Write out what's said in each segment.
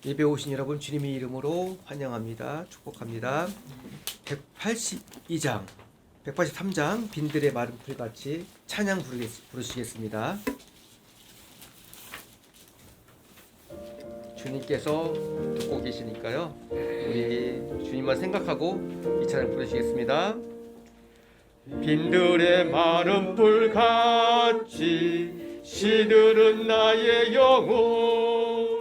예배 오신 여러분 주님의 이름으로 환영합니다. 축복합니다. 182장, 183장 빈들의 마른 풀같이 찬양 부르시겠습니다. 주님께서 듣고 계시니까요. 우리 주님만 생각하고 이 찬양 부르시겠습니다. 빈들의 마른 풀같이 시들은 나의 영혼,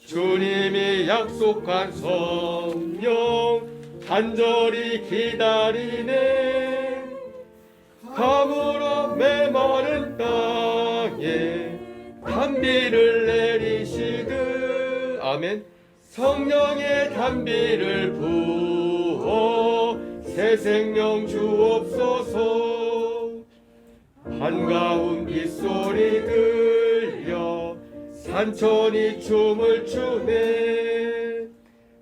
주님이 약속한 성령 간절히 기다리네. 가물어 메마른 땅에 단비를 내리시듯, 아멘. 성령의 단비를 부어 새 생명 주옵소서. 한가운 빗소리 들려 산천이 춤을 추네.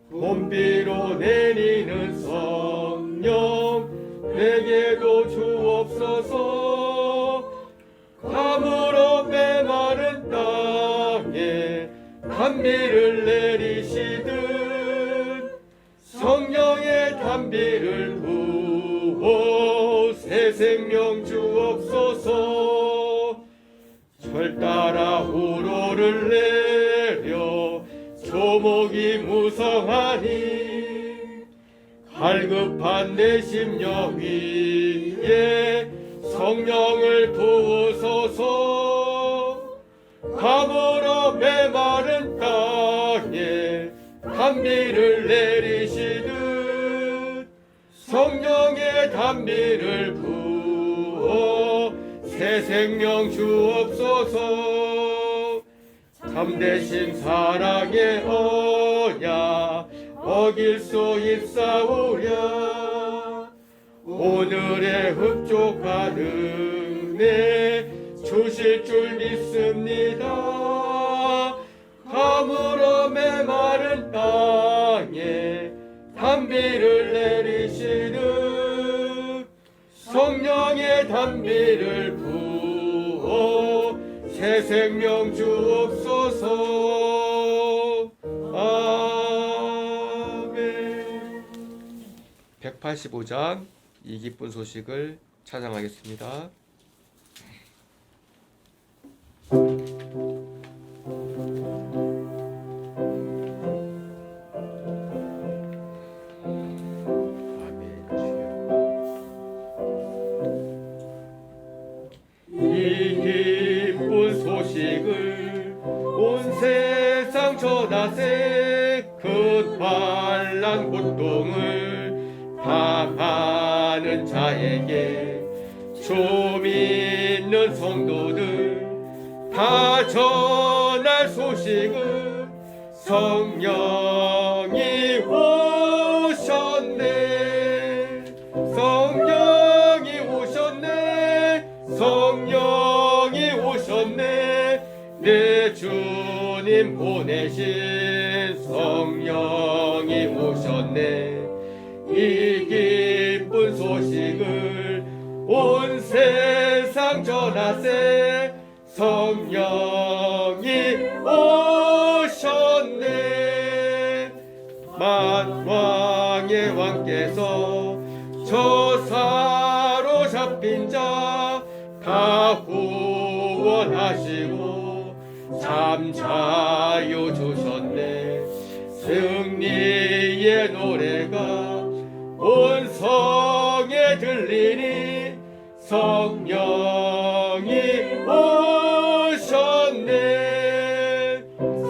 봄비로 내리는 성령 내게도 주옵소서. 가물어 메마른 땅에 단비를 내리시듯 성령의 단비를 부어 새 생명 주옵소서. 철 따라 우로를 내려 조목이 무성하니 갈급한 내 심령 위에 성령을 부으소서. 가물어 메마른 땅에 단비를 내리시듯 성령의 단비를 부어 새 생명 주옵소서. 참되신 사랑의 언약 어길 수 있사오랴. 오늘의 흡족한 은혜 주실 줄 믿습니다. 가물어 메마른 땅에 단비를 내리시듯 성령의 단비를 부어 새 생명 주옵소서. 아멘. 185장 이 기쁜 소식을 찬양하겠습니다. 온 세상 전하세 그 환난 고통을 당하는 자에게 주 믿는 성도들 다 전할 소식은 성령이 오셨네. 성령이 오셨네. 성령이 오셨네. 내 주님 보내신 성령이 오셨네. 이 기쁜 소식을 온 세상 전하세. 성령이 오셨네. 만왕의 왕께서 저 사로잡힌 자 다 구원하시고 참 자유 주셨네. 승리의 노래가 온 성에 들리니 성령이 오셨네.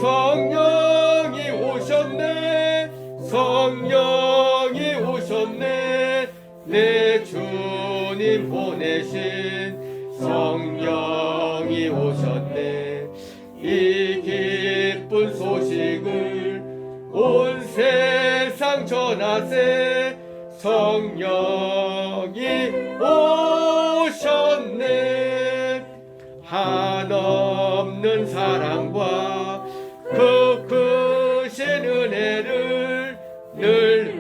성령이 오셨네. 성령이 오셨네. 내 주님 보내신 성령이 오셨네. 이 기쁜 소식을 온 세상 전하세. 성령이 오셨네. 한없는 사랑과 그 크신 은혜를 늘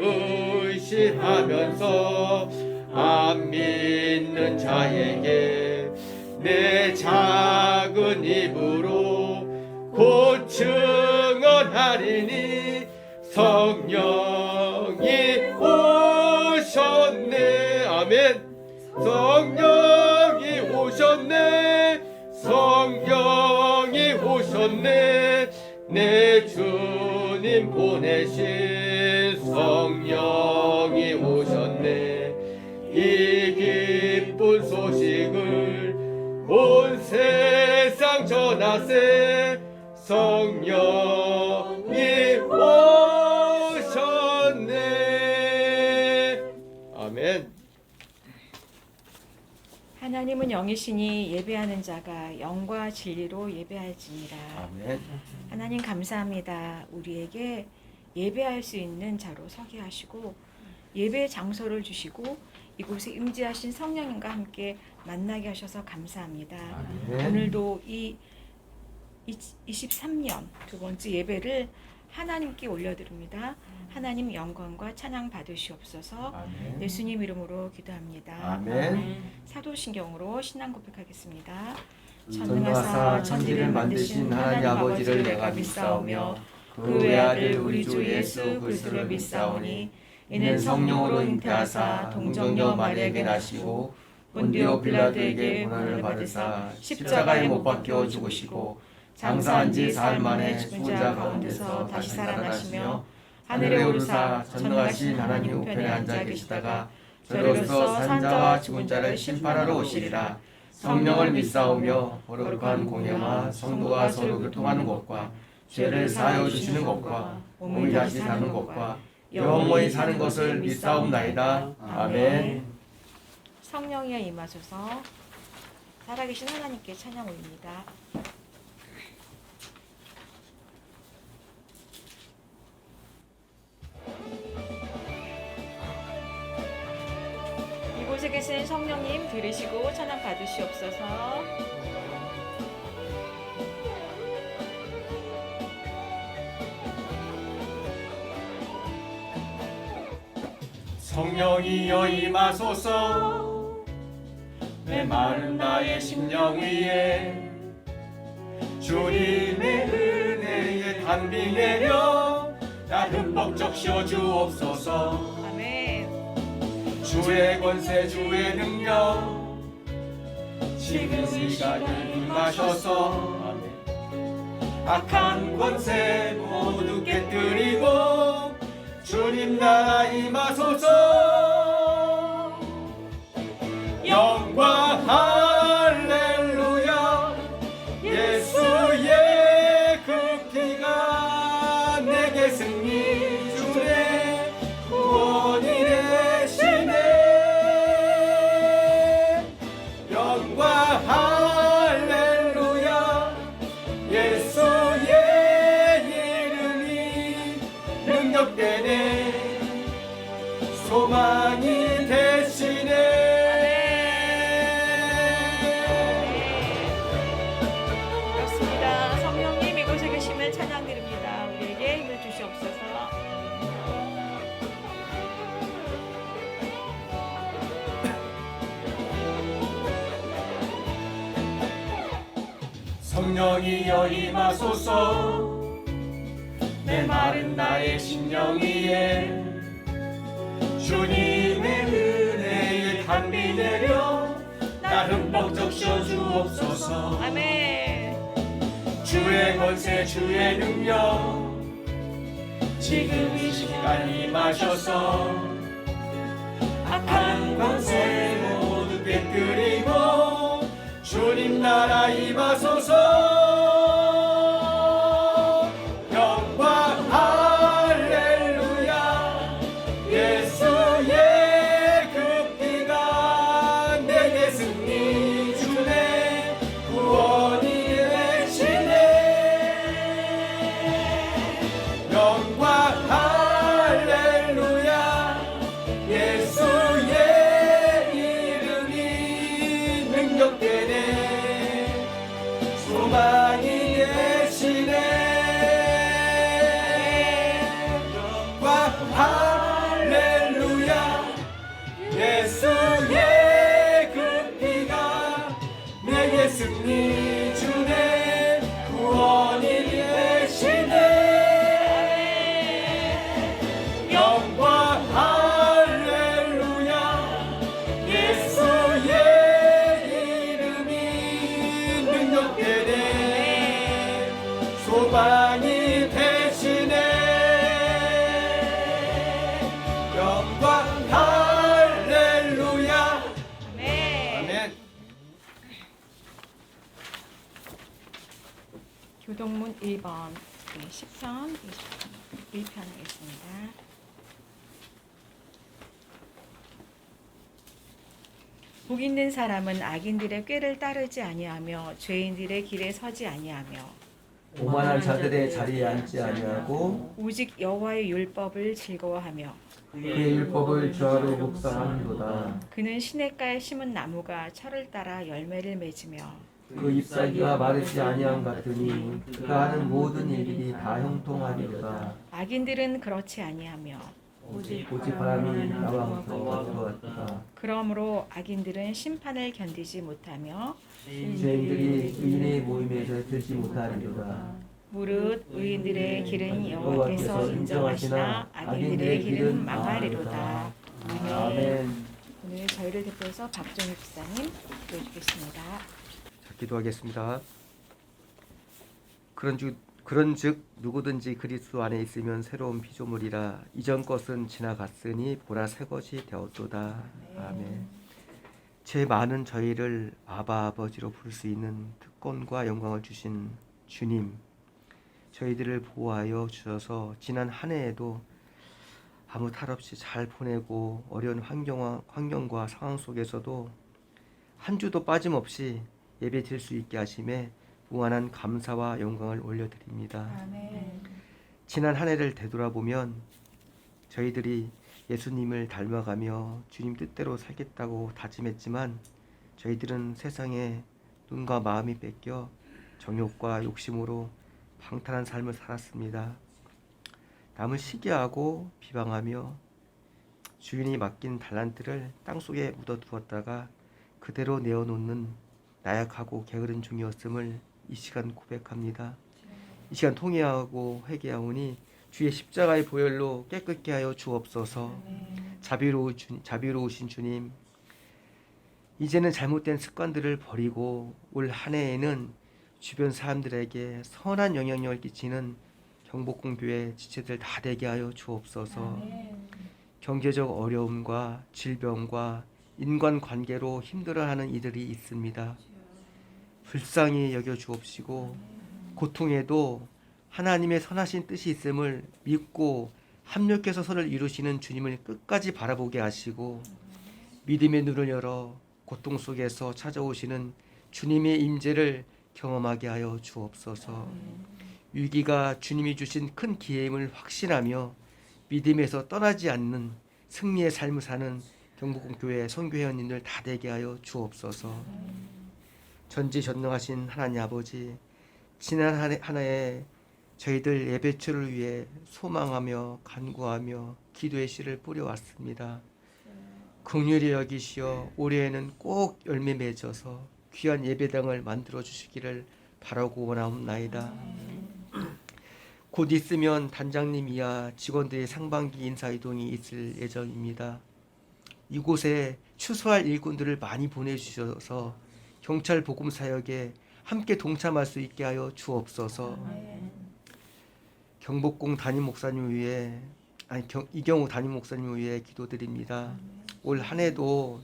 의식하면서 안 믿는 자에게 내 작은 입으로 곧 증언하리. 오시니 성령이 오셨네. 아멘. 성령이 오셨네. 성령이 오셨네. 내 주님 보내신 성령이 오셨네. 이 기쁜 소식을 온 세상 전하세. 성령이 오셨네. 아멘. 하나님은 영이시니 예배하는 자가 영과 진리로 예배할지니라. 아멘. 하나님 감사합니다. 우리에게 예배할 수 있는 자로 서게 하시고 예배 장소를 주시고 이곳에 임재하신 성령님과 함께 만나게 하셔서 감사합니다. 아멘. 오늘도 이 23년 두 번째 예배를 하나님께 올려드립니다. 하나님 영광과 찬양 받으시옵소서. 아멘. 예수님 이름으로 기도합니다. 아멘. 사도신경으로 신앙 고백하겠습니다. 전능하사 천지를 만드신 하나님 아버지를 내가 믿사오며 그 외아들 우리 주 예수 그리스도를 믿사오니 이는 성령으로 잉태하사 동정녀 마리아에게 나시고 본디오 빌라도에게 고난을 받으사 십자가에 못 박혀 죽으시고 장사한 지 사흘 만에 죽은 자 가운데서 다시 살아나시며 하늘에 오르사 전능하신 하나님 우편에 앉아 계시다가 저로서 산자와 죽은 자를 심판하러 오시리라. 성령을 믿사오며 거룩한 공예와 성도가 서로 교통하는 것과 죄를 사하여 주시는 것과 몸이 다시 사는 것과 영원히 사는 것을 믿사옵나이다. 아멘. 성령이여 임하소서. 살아계신 하나님께 찬양 올립니다. 이곳에 계신 성령님 들으시고 찬양 받으시옵소서. 성령이여 임하소서. 메마른 나의 심령 위에 주님의 은혜에 단비 내려 나 흠뻑 적셔 주옵소서. 아멘. 주의 권세 주의 능력 지금 이 시간에 임하셔서 악한 권세 모두 깨뜨리고 주님 나라 임하소서. 영광 할렐루야. 예수의 그 피가 내게 승리 주네 구원이 되시네. 영광 할렐루야. 예수의 이름이 능력되네 소망이 되시네. 그렇습니다. 성령님 이곳에 계시면 찬양 드립니다. 우리에게 힘을 주시옵소서. 성령이여 임하소서. 메마른 나의 심령 위에 주님의 은혜에 단비 내려 나 흠뻑 적셔 주옵소서. 아멘. 주의 권세 주의 능력 지금 이 시간 임하셔서 악한 권세 모두 깨뜨리고 주님 나라 임하소서. 영광 할렐루야. 예수의 그 피가 내게 승리 주네 구원이 되시네. 영광 할렐루야. 예수의 이름이 능력되네 소망 전동문 1번, 10편, 1편 하겠습니다. 복 있는 사람은 악인들의 꾀를 따르지 아니하며 죄인들의 길에 서지 아니하며 오만한 자들의 자리에 앉지 아니하고 오직 여호와의 율법을 즐거워하며 그의 율법을 주하로 묵상하는도다. 그는 시냇가에 심은 나무가 철을 따라 열매를 맺으며 그 잎사귀가 마르지 아니함 같으니 그가 하는 모든 일들이 다 형통하리로다. 악인들은 그렇지 아니하며 오직 바람이 나와 들어왔도다. 그러므로 악인들은 심판을 견디지 못하며 죄인들이 의인의 모임에서 들지 못하리로다. 무릇 의인들의 길은 여호와께서 인정하시나 악인들의 길은 망하리로다. 아멘. 아멘. 오늘 저희를 대표해서 박종희 집사님 기도해주겠습니다. 자, 기도하겠습니다. 그런즉 누구든지 그리스도 안에 있으면 새로운 피조물이라 이전 것은 지나갔으니 보라 새 것이 되었도다. 아멘. 제 많은 저희를 아바 아버지로 부를 수 있는 특권과 영광을 주신 주님, 저희들을 보호하여 주셔서 지난 한 해에도 아무 탈 없이 잘 보내고 어려운 환경과 상황 속에서도 한 주도 빠짐없이 예배 드릴 수 있게 하심에 무한한 감사와 영광을 올려드립니다. 아멘. 지난 한 해를 되돌아보면 저희들이 예수님을 닮아가며 주님 뜻대로 살겠다고 다짐했지만 저희들은 세상에 눈과 마음이 뺏겨 정욕과 욕심으로 방탕한 삶을 살았습니다. 남을 시기하고 비방하며 주인이 맡긴 달란트를 땅속에 묻어두었다가 그대로 내어놓는 나약하고 게으른 종이었음을 이 시간 고백합니다. 이 시간 통회하고 회개하오니 주의 십자가의 보혈로 깨끗게 하여 주옵소서. 자비로우신 주님, 이제는 잘못된 습관들을 버리고 올 한 해에는 주변 사람들에게 선한 영향력을 끼치는 경복궁교회 지체들 다 되게 하여 주옵소서. 경제적 어려움과 질병과 인간관계로 힘들어하는 이들이 있습니다. 불쌍히 여겨 주옵시고 고통에도 하나님의 선하신 뜻이 있음을 믿고 합력해서 선을 이루시는 주님을 끝까지 바라보게 하시고 믿음의 눈을 열어 고통 속에서 찾아오시는 주님의 임재를 경험하게 하여 주옵소서. 위기가 주님이 주신 큰 기회임을 확신하며 믿음에서 떠나지 않는 승리의 삶을 사는 경복궁교회 선교회원님들 다 되게 하여 주옵소서. 전지전능하신 하나님 아버지, 지난 한 해에 저희들 예배처를 위해 소망하며 간구하며 기도의 씨를 뿌려왔습니다. 긍휼히 여기시어 올해에는 꼭 열매 맺어서 귀한 예배당을 만들어 주시기를 바라고 원하옵나이다. 곧 있으면 단장님 이하 직원들의 상반기 인사이동이 있을 예정입니다. 이곳에 추수할 일꾼들을 많이 보내주셔서 경찰 복음 사역에 함께 동참할 수 있게 하여 주옵소서. 경복궁 담임 목사님 위해 이경우 담임 목사님 위해 기도드립니다. 올 한 해도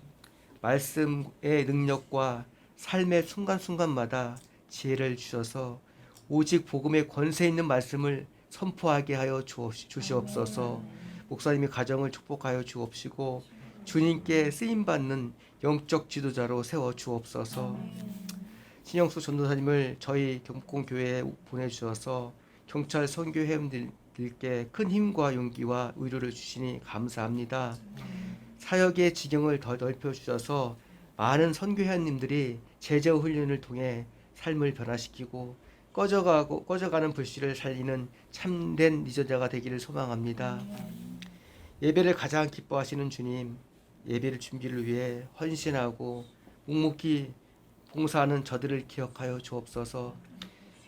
말씀의 능력과 삶의 순간순간마다 지혜를 주셔서 오직 복음의 권세 있는 말씀을 선포하게 하여 주시옵소서. 목사님의 가정을 축복하여 주옵시고 주님께 쓰임받는 영적 지도자로 세워 주옵소서. 신영수 전도사님을 저희 경복궁교회에 보내주셔서 경찰 선교 회원들께 큰 힘과 용기와 의료를 주시니 감사합니다. 사역의 지경을 더 넓혀주셔서 많은 선교 회원님들이 제자 훈련을 통해 삶을 변화시키고 꺼져가는 불씨를 살리는 참된 리더자가 되기를 소망합니다. 예배를 가장 기뻐하시는 주님, 예배를 준비를 위해 헌신하고 묵묵히 봉사하는 저들을 기억하여 주옵소서.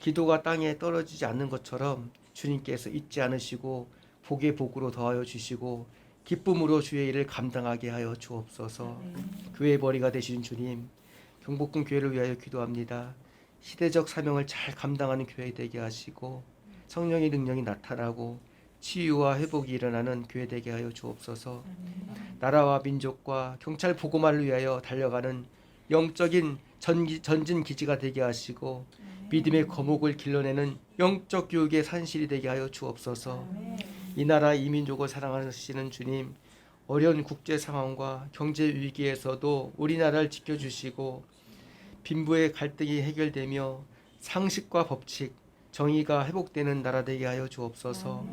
기도가 땅에 떨어지지 않는 것처럼 주님께서 잊지 않으시고 복의 복으로 더하여 주시고 기쁨으로 주의 일을 감당하게 하여 주옵소서. 교회의 머리가 되신 주님, 경복궁 교회를 위하여 기도합니다. 시대적 사명을 잘 감당하는 교회 되게 하시고 성령의 능력이 나타나고 치유와 회복이 일어나는 교회 되게 하여 주옵소서. 나라와 민족과 경찰 보고만을 위하여 달려가는 영적인 전진 기지가 되게 하시고 믿음의 거목을 길러내는 영적 교육의 산실이 되게 하여 주옵소서. 이 나라 이 민족을 사랑하시는 주님, 어려운 국제 상황과 경제 위기에서도 우리나라를 지켜주시고 빈부의 갈등이 해결되며 상식과 법칙, 정의가 회복되는 나라 되게 하여 주옵소서.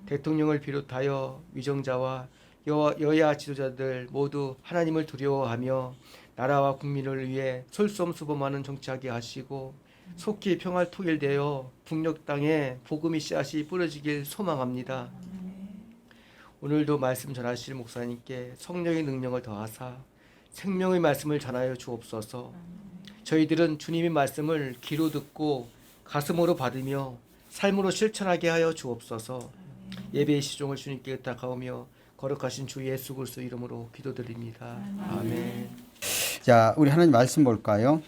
대통령을 비롯하여 위정자와 여야 지도자들 모두 하나님을 두려워하며 나라와 국민을 위해 솔선수범하는 정치하게 하시고 속히 평화를 통일되어 북녘 땅에 복음의 씨앗이 뿌려지길 소망합니다. 오늘도 말씀 전하실 목사님께 성령의 능력을 더하사 생명의 말씀을 전하여 주옵소서. 저희들은 주님의 말씀을 귀로 듣고 가슴으로 받으며 삶으로 실천하게 하여 주옵소서. 예배의 시종을 주님께 의탁하오며 거룩하신 주 예수 그리스도 이름으로 기도드립니다. 아멘. 자, 우리 하나님 말씀 볼까요?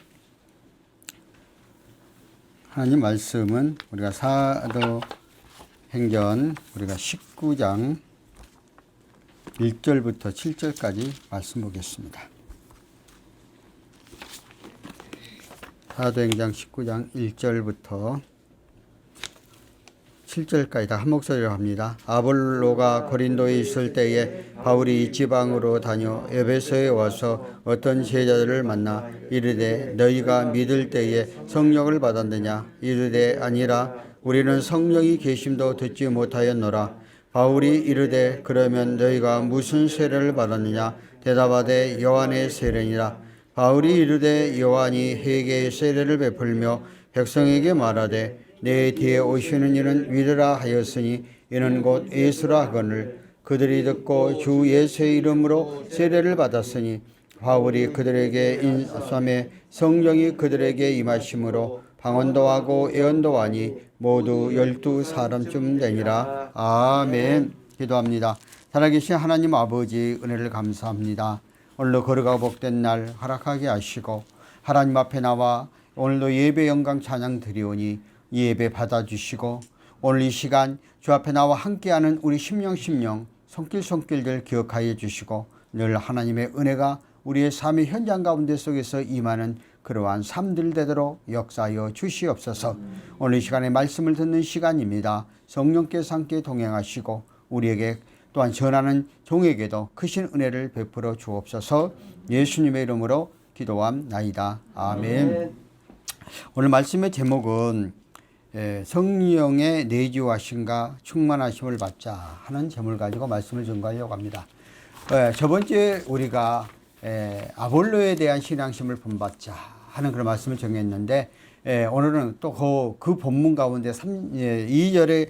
하나님 말씀은 우리가 사도행전 우리가 19장 1절부터 7절까지 말씀 보겠습니다. 사도행전 19장 1절부터 7절까지 다 한 목소리로 합니다. 아볼로가 고린도에 있을 때에 바울이 지방으로 다녀 에베소에 와서 어떤 제자들을 만나 이르되 너희가 믿을 때에 성령을 받았느냐? 이르되 아니라 우리는 성령이 계심도 듣지 못하였노라. 바울이 이르되 그러면 너희가 무슨 세례를 받았느냐? 대답하되 요한의 세례니라. 바울이 이르되 요한이 회개의 세례를 베풀며 백성에게 말하되 내 뒤에 오시는 이는 위대라 하였으니 이는 곧 예수라 하거늘 그들이 듣고 주 예수의 이름으로 세례를 받았으니 바울이 그들에게 인삼에 성령이 그들에게 임하심으로 방언도 하고 예언도 하니 모두 12사람쯤 되니라. 아멘. 기도합니다. 살아계신 하나님 아버지 은혜를 감사합니다. 오늘도 거룩하고 복된 날 허락하게 하시고 하나님 앞에 나와 오늘도 예배 영광 찬양 드리오니 이 예배 받아주시고 오늘 이 시간 주 앞에 나와 함께하는 우리 심령 손길들 기억하여 주시고 늘 하나님의 은혜가 우리의 삶의 현장 가운데 속에서 임하는 그러한 삶들 되도록 역사하여 주시옵소서. 오늘 이 시간에 말씀을 듣는 시간입니다. 성령께서 함께 동행하시고 우리에게 또한 전하는 종에게도 크신 은혜를 베풀어 주옵소서. 예수님의 이름으로 기도함나이다. 아멘. 오늘 말씀의 제목은 성령의 내주하심과 충만하심을 받자 하는 제목을 가지고 말씀을 전가하려고 합니다. 저번주에 우리가 아볼로에 대한 신앙심을 본받자 하는 그런 말씀을 정했는데 오늘은 또 그 본문 가운데 2절에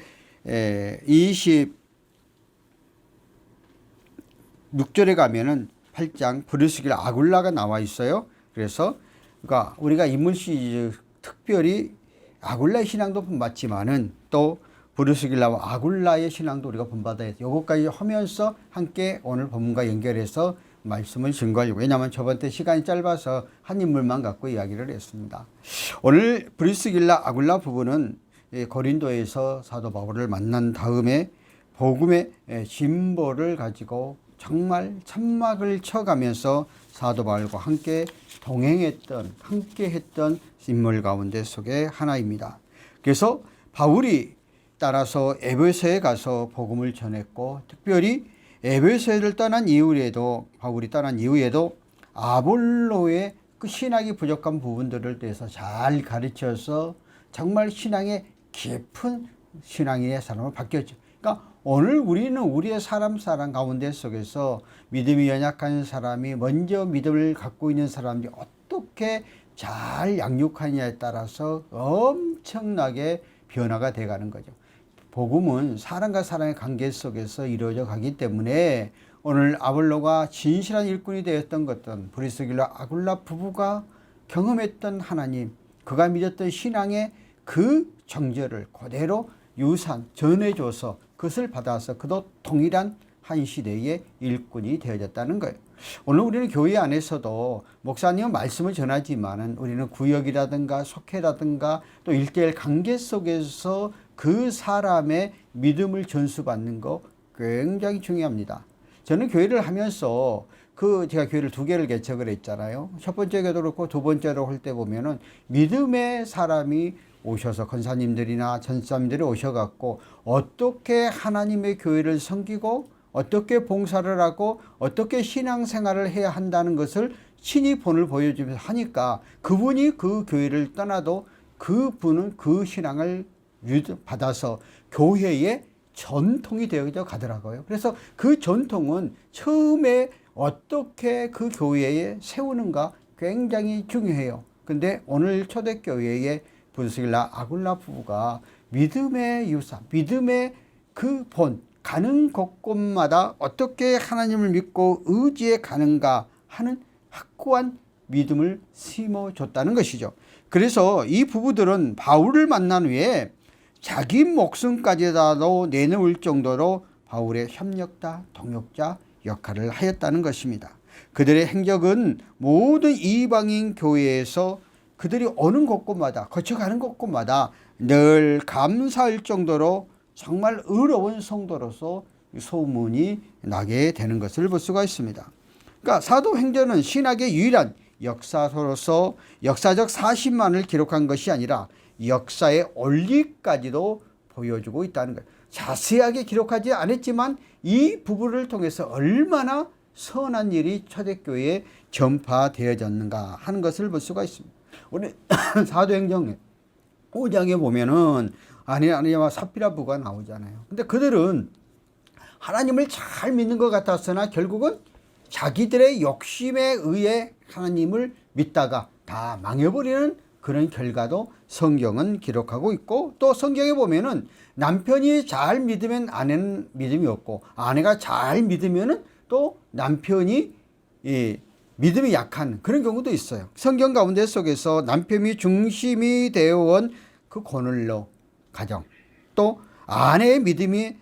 26절에 가면은 8장 부르시길 아굴라가 나와 있어요. 그래서 그러니까 우리가 인물시 특별히 아굴라의 신앙도 본받지만은 또 부르스길라와 아굴라의 신앙도 우리가 본받아야 돼요. 요것까지 하면서 함께 오늘 본문과 연결해서 말씀을 증거하려고. 왜냐하면 저번 때 시간이 짧아서 한 인물만 갖고 이야기를 했습니다. 오늘 부르스길라 아굴라 부부는 고린도에서 사도 바울을 만난 다음에 복음의 진보를 가지고 정말 천막을 쳐가면서 사도 바울과 함께 함께했던 인물 가운데 속에 하나입니다. 그래서 바울이 따라서 에베소에 가서 복음을 전했고 특별히 에베소를 떠난 이후에도 바울이 떠난 이후에도 아볼로의 그 신학이 부족한 부분들을 대해서 잘 가르쳐서 정말 신앙의 깊은 신앙인의 사람으로 바뀌었죠. 그러니까 오늘 우리는 우리의 사람 가운데 속에서 믿음이 연약한 사람이 먼저 믿음을 갖고 있는 사람들이 어떻게 잘 양육하느냐에 따라서 엄청나게 변화가 돼가는 거죠. 복음은 사람과 사람의 관계 속에서 이루어져 가기 때문에 오늘 아볼로가 진실한 일꾼이 되었던 것은 브리스길라 아굴라 부부가 경험했던 하나님, 그가 믿었던 신앙의 그 정절을 그대로 유산 전해줘서 그것을 받아서 그도 동일한 한 시대의 일꾼이 되어졌다는 거예요. 오늘 우리는 교회 안에서도 목사님은 말씀을 전하지만은 우리는 구역이라든가 속회라든가 또 1:1 관계 속에서 그 사람의 믿음을 전수받는 거 굉장히 중요합니다. 저는 교회를 하면서 제가 교회를 2개를 개척을 했잖아요. 첫 번째 교회도 그렇고 두 번째로 할 때 보면은 믿음의 사람이 오셔서 권사님들이나 전사님들이 오셔갖고 어떻게 하나님의 교회를 섬기고 어떻게 봉사를 하고 어떻게 신앙생활을 해야 한다는 것을 친히 본을 보여주면서 하니까 그분이 그 교회를 떠나도 그분은 그 신앙을 받아서 교회의 전통이 되어져 가더라고요. 그래서 그 전통은 처음에 어떻게 그 교회에 세우는가 굉장히 중요해요. 근데 오늘 초대교회의 분수길라 아굴라 부부가 믿음의 유사, 믿음의 그 본, 가는 곳곳마다 어떻게 하나님을 믿고 의지해 가는가 하는 확고한 믿음을 심어줬다는 것이죠. 그래서 이 부부들은 바울을 만난 후에 자기 목숨까지도 내놓을 정도로 바울의 협력자, 동역자 역할을 하였다는 것입니다. 그들의 행적은 모든 이방인 교회에서 그들이 오는 곳곳마다, 거쳐가는 곳곳마다 늘 감사할 정도로 정말 의로운 성도로서 소문이 나게 되는 것을 볼 수가 있습니다. 그러니까 사도행전은 신학의 유일한 역사서로서 역사적 사실만을 기록한 것이 아니라 역사의 원리까지도 보여주고 있다는 거예요. 자세하게 기록하지 않았지만 이 부부를 통해서 얼마나 선한 일이 초대교회에 전파되어졌는가 하는 것을 볼 수가 있습니다. 우리 사도행전 5장에 보면은 아니야와 삽비라 부부가 나오잖아요. 근데 그들은 하나님을 잘 믿는 것 같았으나 결국은 자기들의 욕심에 의해 하나님을 믿다가 다 망해버리는 그런 결과도 성경은 기록하고 있고, 또 성경에 보면은 남편이 잘 믿으면 아내는 믿음이 없고 아내가 잘 믿으면은 또 남편이 믿음이 약한 그런 경우도 있어요. 성경 가운데 속에서 남편이 중심이 되어온 그 고넬료 가정, 또 아내의 믿음이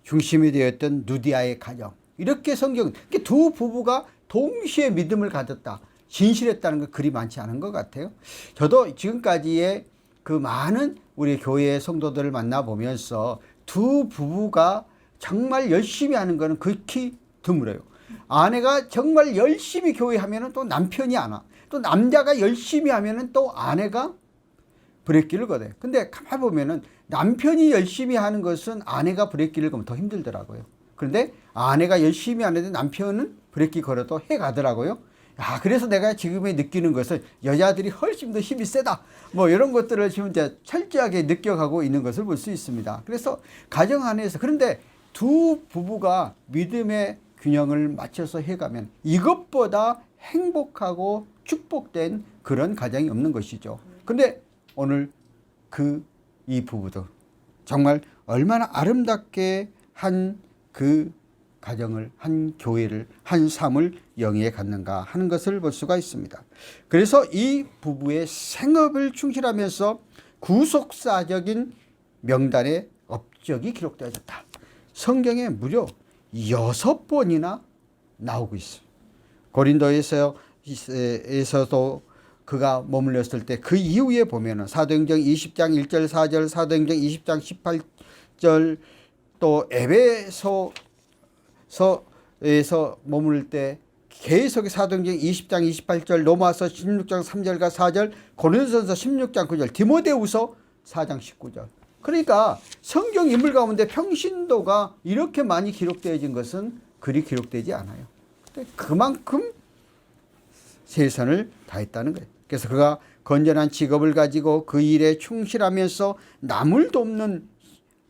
중심이 되었던 누디아의 가정, 이렇게 성경 두 부부가 동시에 믿음을 가졌다, 진실했다는 거 그리 많지 않은 것 같아요. 저도 지금까지의 그 많은 우리 교회 성도들을 만나보면서 두 부부가 정말 열심히 하는 것은 극히 드물어요. 아내가 정말 열심히 교회하면 또 남편이 안 와. 또 남자가 열심히 하면 또 아내가 브레이크를 거둬요. 근데 가만히 보면은 남편이 열심히 하는 것은 아내가 브레이크를 걸면 더 힘들더라고요. 그런데 아내가 열심히 하는데 남편은 브레이크 걸어도 해 가더라고요. 그래서 내가 지금에 느끼는 것은 여자들이 훨씬 더 힘이 세다, 뭐 이런 것들을 지금 이제 철저하게 느껴가고 있는 것을 볼 수 있습니다. 그래서 가정 안에서, 그런데 두 부부가 믿음의 균형을 맞춰서 해가면 이것보다 행복하고 축복된 그런 가정이 없는 것이죠. 근데 오늘 이 부부도 정말 얼마나 아름답게 한 그 가정을, 한 교회를, 한 삶을 영위해 갔는가 하는 것을 볼 수가 있습니다. 그래서 이 부부의 생업을 충실하면서 구속사적인 명단의 업적이 기록되어졌다. 성경에 무려 6번이나 나오고 있어요. 고린도에서도 그가 머물렀을 때 그 이후에 보면은 사도행전 20장 1절 4절, 사도행전 20장 18절, 또 에베소에서 머물 때 계속 사도행전 20장 28절, 로마서 16장 3절과 4절, 고린도전서 16장 9절, 디모데후서 4장 19절. 그러니까 성경 인물 가운데 평신도가 이렇게 많이 기록되어진 것은 그리 기록되지 않아요. 근데 그만큼 최선을 다했다는 거예요. 그래서 그가 건전한 직업을 가지고 그 일에 충실하면서 남을 돕는,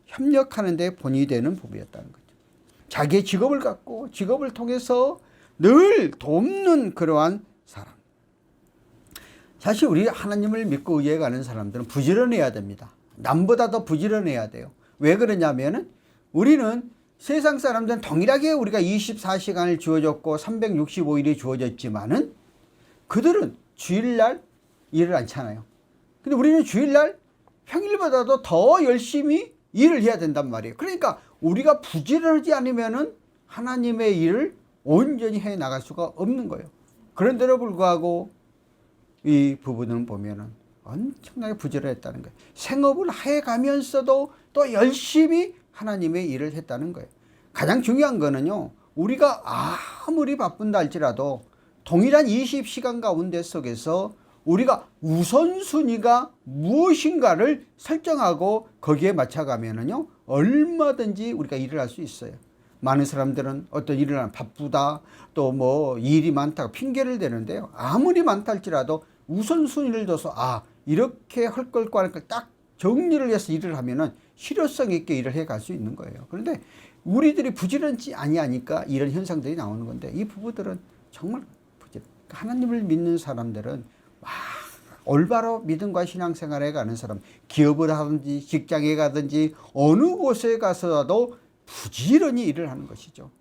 협력하는 데 본이 되는 부부였다는 거죠. 자기의 직업을 갖고 직업을 통해서 늘 돕는 그러한 사람. 사실 우리 하나님을 믿고 의지해 가는 사람들은 부지런해야 됩니다. 남보다 더 부지런해야 돼요. 왜 그러냐면은 우리는 세상 사람들은 동일하게 우리가 24시간을 주어졌고 365일이 주어졌지만은 그들은 주일날 일을 않잖아요. 근데 우리는 주일날 평일보다도 더 열심히 일을 해야 된단 말이에요. 그러니까 우리가 부지런하지 않으면은 하나님의 일을 온전히 해 나갈 수가 없는 거예요. 그런데도 불구하고 이 부부는 보면은 엄청나게 부지런했다는 거예요. 생업을 해 가면서도 또 열심히 하나님의 일을 했다는 거예요. 가장 중요한 거는요, 우리가 아무리 바쁜다 할지라도 동일한 20시간 가운데 속에서 우리가 우선순위가 무엇인가를 설정하고 거기에 맞춰가면은요, 얼마든지 우리가 일을 할 수 있어요. 많은 사람들은 어떤 일을 하면 바쁘다, 또 뭐 일이 많다고 핑계를 대는데요. 아무리 많다 할지라도 우선순위를 둬서 이렇게 할 걸과 할 걸 딱 정리를 해서 일을 하면은 실효성 있게 일을 해 갈 수 있는 거예요. 그런데 우리들이 부지런치 아니하니까 이런 현상들이 나오는 건데, 이 부부들은 정말 하나님을 믿는 사람들은 올바로 믿음과 신앙생활에 가는 사람, 기업을 하든지 직장에 가든지 어느 곳에 가서라도 부지런히 일을 하는 것이죠.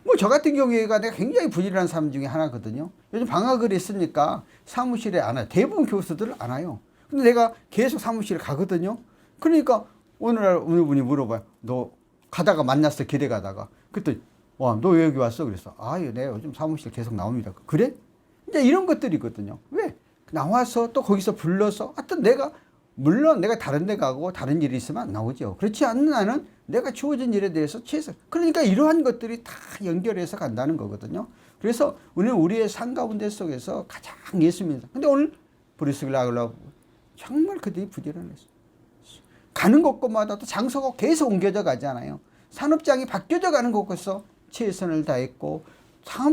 뭐 저 같은 경우에가 내가 굉장히 부지런한 사람 중에 하나거든요. 요즘 방학을 했으니까 사무실에 안 와요. 대부분 교수들 안 와요. 근데 내가 계속 사무실에 가거든요. 그러니까 어느 분이 물어봐요. 너 가다가 만났어, 길에 가다가. 그랬더니 너 왜 여기 왔어? 그래서 내가 요즘 사무실 계속 나옵니다. 그래? 이제 이런 것들이거든요. 왜? 나와서 또 거기서 불러서 하여튼 물론 내가 다른 데 가고 다른 일이 있으면 안 나오죠. 그렇지 않는 한은 내가 주어진 일에 대해서 최선. 그러니까 이러한 것들이 다 연결해서 간다는 거거든요. 그래서 오늘 우리의 삶 가운데 속에서 가장 예수 믿는 사람. 근데 오늘 브리스길라 정말 그들이 부지런했어요. 가는 곳곳마다 또 장소가 계속 옮겨져 가잖아요. 산업장이 바뀌어져 가는 곳에서 최선을 다했고,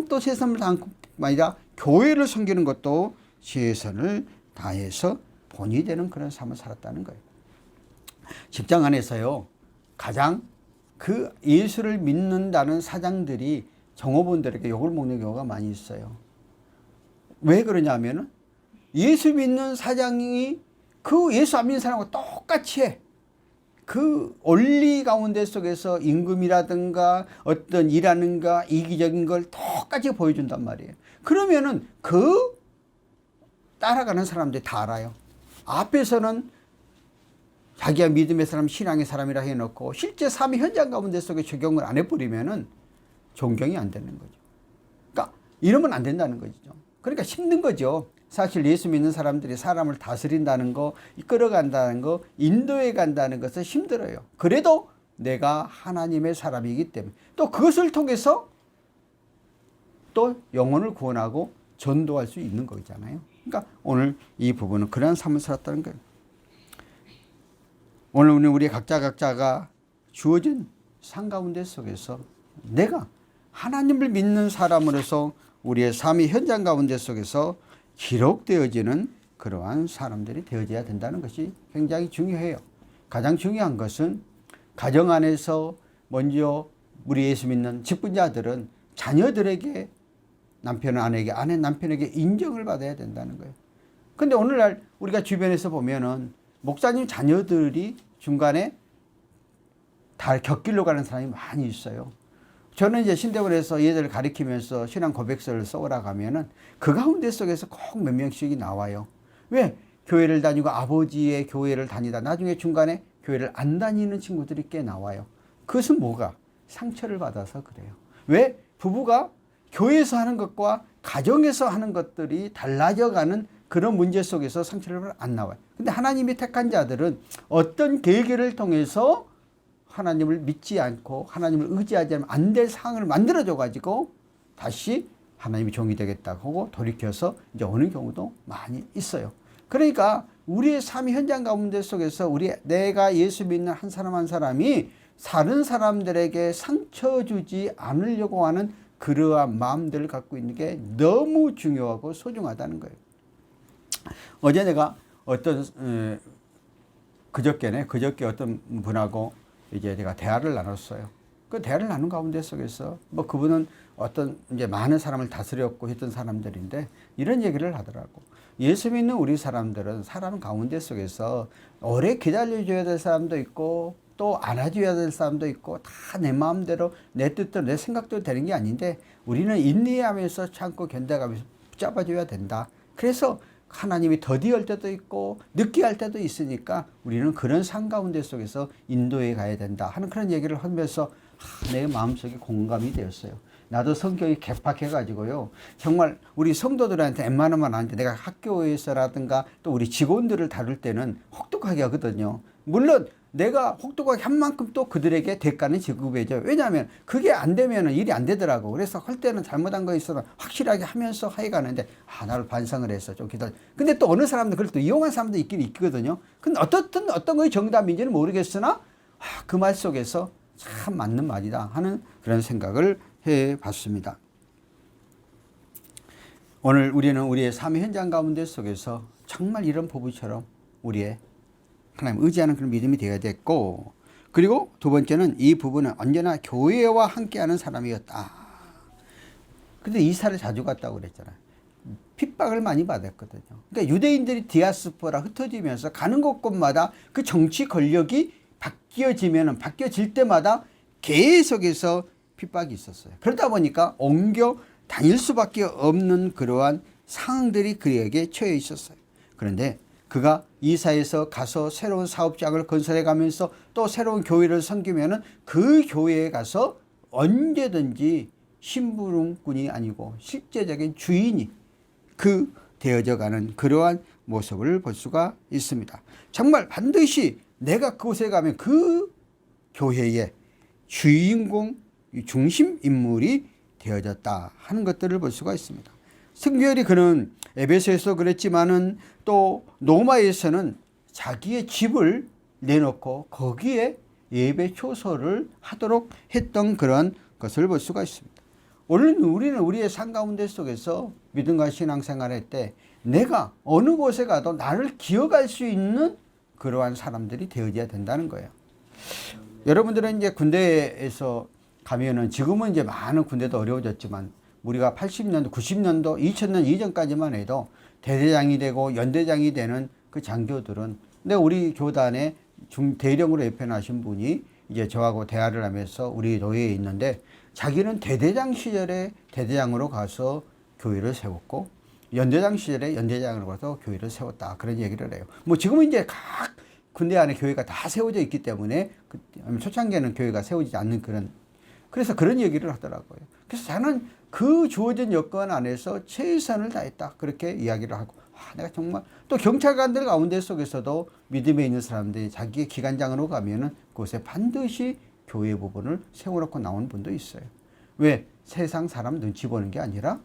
또 최선을 다한 것만 아니라 교회를 섬기는 것도 최선을 다해서 본이 되는 그런 삶을 살았다는 거예요. 직장 안에서요, 가장 그 예수를 믿는다는 사장들이 종업원들에게 욕을 먹는 경우가 많이 있어요. 왜 그러냐면은 예수 믿는 사장이 그 예수 안 믿는 사람과 똑같이 해. 그 원리 가운데 속에서 임금이라든가 어떤 일하는가 이기적인 걸 똑같이 보여준단 말이에요. 그러면은 그 따라가는 사람들이 다 알아요. 앞에서는 자기가 믿음의 사람, 신앙의 사람이라 해놓고 실제 삶의 현장 가운데 속에 적용을 안 해버리면은 존경이 안 되는 거죠. 그러니까 이러면 안 된다는 거죠. 그러니까 힘든 거죠. 사실 예수 믿는 사람들이 사람을 다스린다는 거, 이끌어간다는 거, 인도해 간다는 것은 힘들어요. 그래도 내가 하나님의 사람이기 때문에 또 그것을 통해서 또 영혼을 구원하고 전도할 수 있는 거잖아요. 그러니까 오늘 이 부분은 그러한 삶을 살았다는 거예요. 오늘 우리 각자가 주어진 삶 가운데 속에서 내가 하나님을 믿는 사람으로서 우리의 삶의 현장 가운데 속에서 기록되어지는 그러한 사람들이 되어져야 된다는 것이 굉장히 중요해요. 가장 중요한 것은 가정 안에서 먼저 우리 예수 믿는 직분자들은 자녀들에게 남편은 아내에게, 아내는 남편에게 인정을 받아야 된다는 거예요. 근데 오늘날 우리가 주변에서 보면은 목사님 자녀들이 중간에 다 곁길로 가는 사람이 많이 있어요. 저는 이제 신대원에서 얘들을 가리키면서 신앙 고백서를 써오라 가면은 그 가운데 속에서 꼭 몇 명씩이 나와요. 왜? 교회를 다니고 아버지의 교회를 다니다 나중에 중간에 교회를 안 다니는 친구들이 꽤 나와요. 그것은 뭐가? 상처를 받아서 그래요. 왜? 부부가 교회에서 하는 것과 가정에서 하는 것들이 달라져 가는 그런 문제 속에서 상처를 안 나와요. 근데 하나님이 택한 자들은 어떤 계기를 통해서 하나님을 믿지 않고 하나님을 의지하지 않으면 안 될 상황을 만들어줘 가지고 다시 하나님이 종이 되겠다고 하고 돌이켜서 이제 오는 경우도 많이 있어요. 그러니까 우리의 삶 현장 가운데 속에서 내가 예수 믿는 한 사람 한 사람이 다른 사람들에게 상처 주지 않으려고 하는 그러한 마음들을 갖고 있는 게 너무 중요하고 소중하다는 거예요. 어제 내가 그저께 어떤 분하고 이제 내가 대화를 나눴어요. 그 대화를 나눈 가운데 속에서 뭐 그분은 어떤 이제 많은 사람을 다스렸고 했던 사람들인데 이런 얘기를 하더라고. 예수 믿는 우리 사람들은 사람 가운데 속에서 오래 기다려줘야 될 사람도 있고 또 안아줘야 될 사람도 있고 다 내 마음대로 내 뜻대로 내 생각대로 되는 게 아닌데 우리는 인내하면서 참고 견뎌가면서 붙잡아줘야 된다. 그래서 하나님이 더디할 때도 있고 늦게 할 때도 있으니까 우리는 그런 삶 가운데 속에서 인도해 가야 된다 하는 그런 얘기를 하면서 내 마음속에 공감이 되었어요. 나도 성격이 개팍해가지고요. 정말 우리 성도들한테 웬만하면 안 돼. 내가 학교에서라든가 또 우리 직원들을 다룰 때는 혹독하게 하거든요. 물론 내가 혹독하게 한 만큼 또 그들에게 대가는 지급해줘요. 왜냐하면 그게 안 되면 일이 안 되더라고. 그래서 할 때는 잘못한 거 있어도 확실하게 하면서 해가는데 나를 반성을 했어. 좀 기다려. 근데 또 어느 사람들 그걸 또 이용한 사람도 있긴 있거든요. 근데 어떤 것이 정답인지는 모르겠으나 그 말 속에서 참 맞는 말이다 하는 그런 생각을 해봤습니다. 오늘 우리는 우리의 삶의 현장 가운데 속에서 정말 이런 부부처럼 우리의 하나님 의지하는 그런 믿음이 되어야 됐고, 그리고 두 번째는 이 부부는 언제나 교회와 함께하는 사람이었다. 근데 이사를 자주 갔다고 그랬잖아요. 핍박을 많이 받았거든요. 그러니까 유대인들이 디아스포라 흩어지면서 가는 곳곳마다 그 정치 권력이 바뀌어질 때마다 계속해서 핍박이 있었어요. 그러다 보니까 옮겨 다닐 수밖에 없는 그러한 상황들이 그에게 처해 있었어요. 그런데 그가 이사에서 가서 새로운 사업장을 건설해 가면서 또 새로운 교회를 섬기면은 그 교회에 가서 언제든지 심부름꾼이 아니고 실제적인 주인이 되어져 가는 그러한 모습을 볼 수가 있습니다. 정말 반드시 내가 그곳에 가면 그 교회의 주인공, 중심 인물이 되어졌다 하는 것들을 볼 수가 있습니다. 승교열이 그는 에베소에서 그랬지만은 또 로마에서는 자기의 집을 내놓고 거기에 예배 초소를 하도록 했던 그런 것을 볼 수가 있습니다. 오늘 우리는 우리의 삶 가운데 속에서 믿음과 신앙생활할 때 내가 어느 곳에 가도 나를 기억할 수 있는 그러한 사람들이 되어져야 된다는 거예요. 여러분들은 이제 군대에서 가면은 지금은 이제 많은 군대도 어려워졌지만 우리가 80년도, 90년도, 2000년 이전까지만 해도 대대장이 되고 연대장이 되는 그 장교들은 근데 우리 교단에 대령으로 예편하신 분이 이제 저하고 대화를 하면서 우리 노예에 있는데 자기는 대대장 시절에 대대장으로 가서 교회를 세웠고 연대장 시절에 연대장으로 가서 교회를 세웠다. 그런 얘기를 해요. 뭐 지금은 이제 각 군대 안에 교회가 다 세워져 있기 때문에 초창기에는 교회가 세워지지 않는 그래서 그런 얘기를 하더라고요. 그래서 저는 그 주어진 여건 안에서 최선을 다했다. 그렇게 이야기를 하고 내가 정말 또 경찰관들 가운데 속에서도 믿음에 있는 사람들이 자기의 기관장으로 가면은 그곳에 반드시 교회 부분을 세워놓고 나온 분도 있어요. 왜? 세상 사람 눈치 보는 게 아니라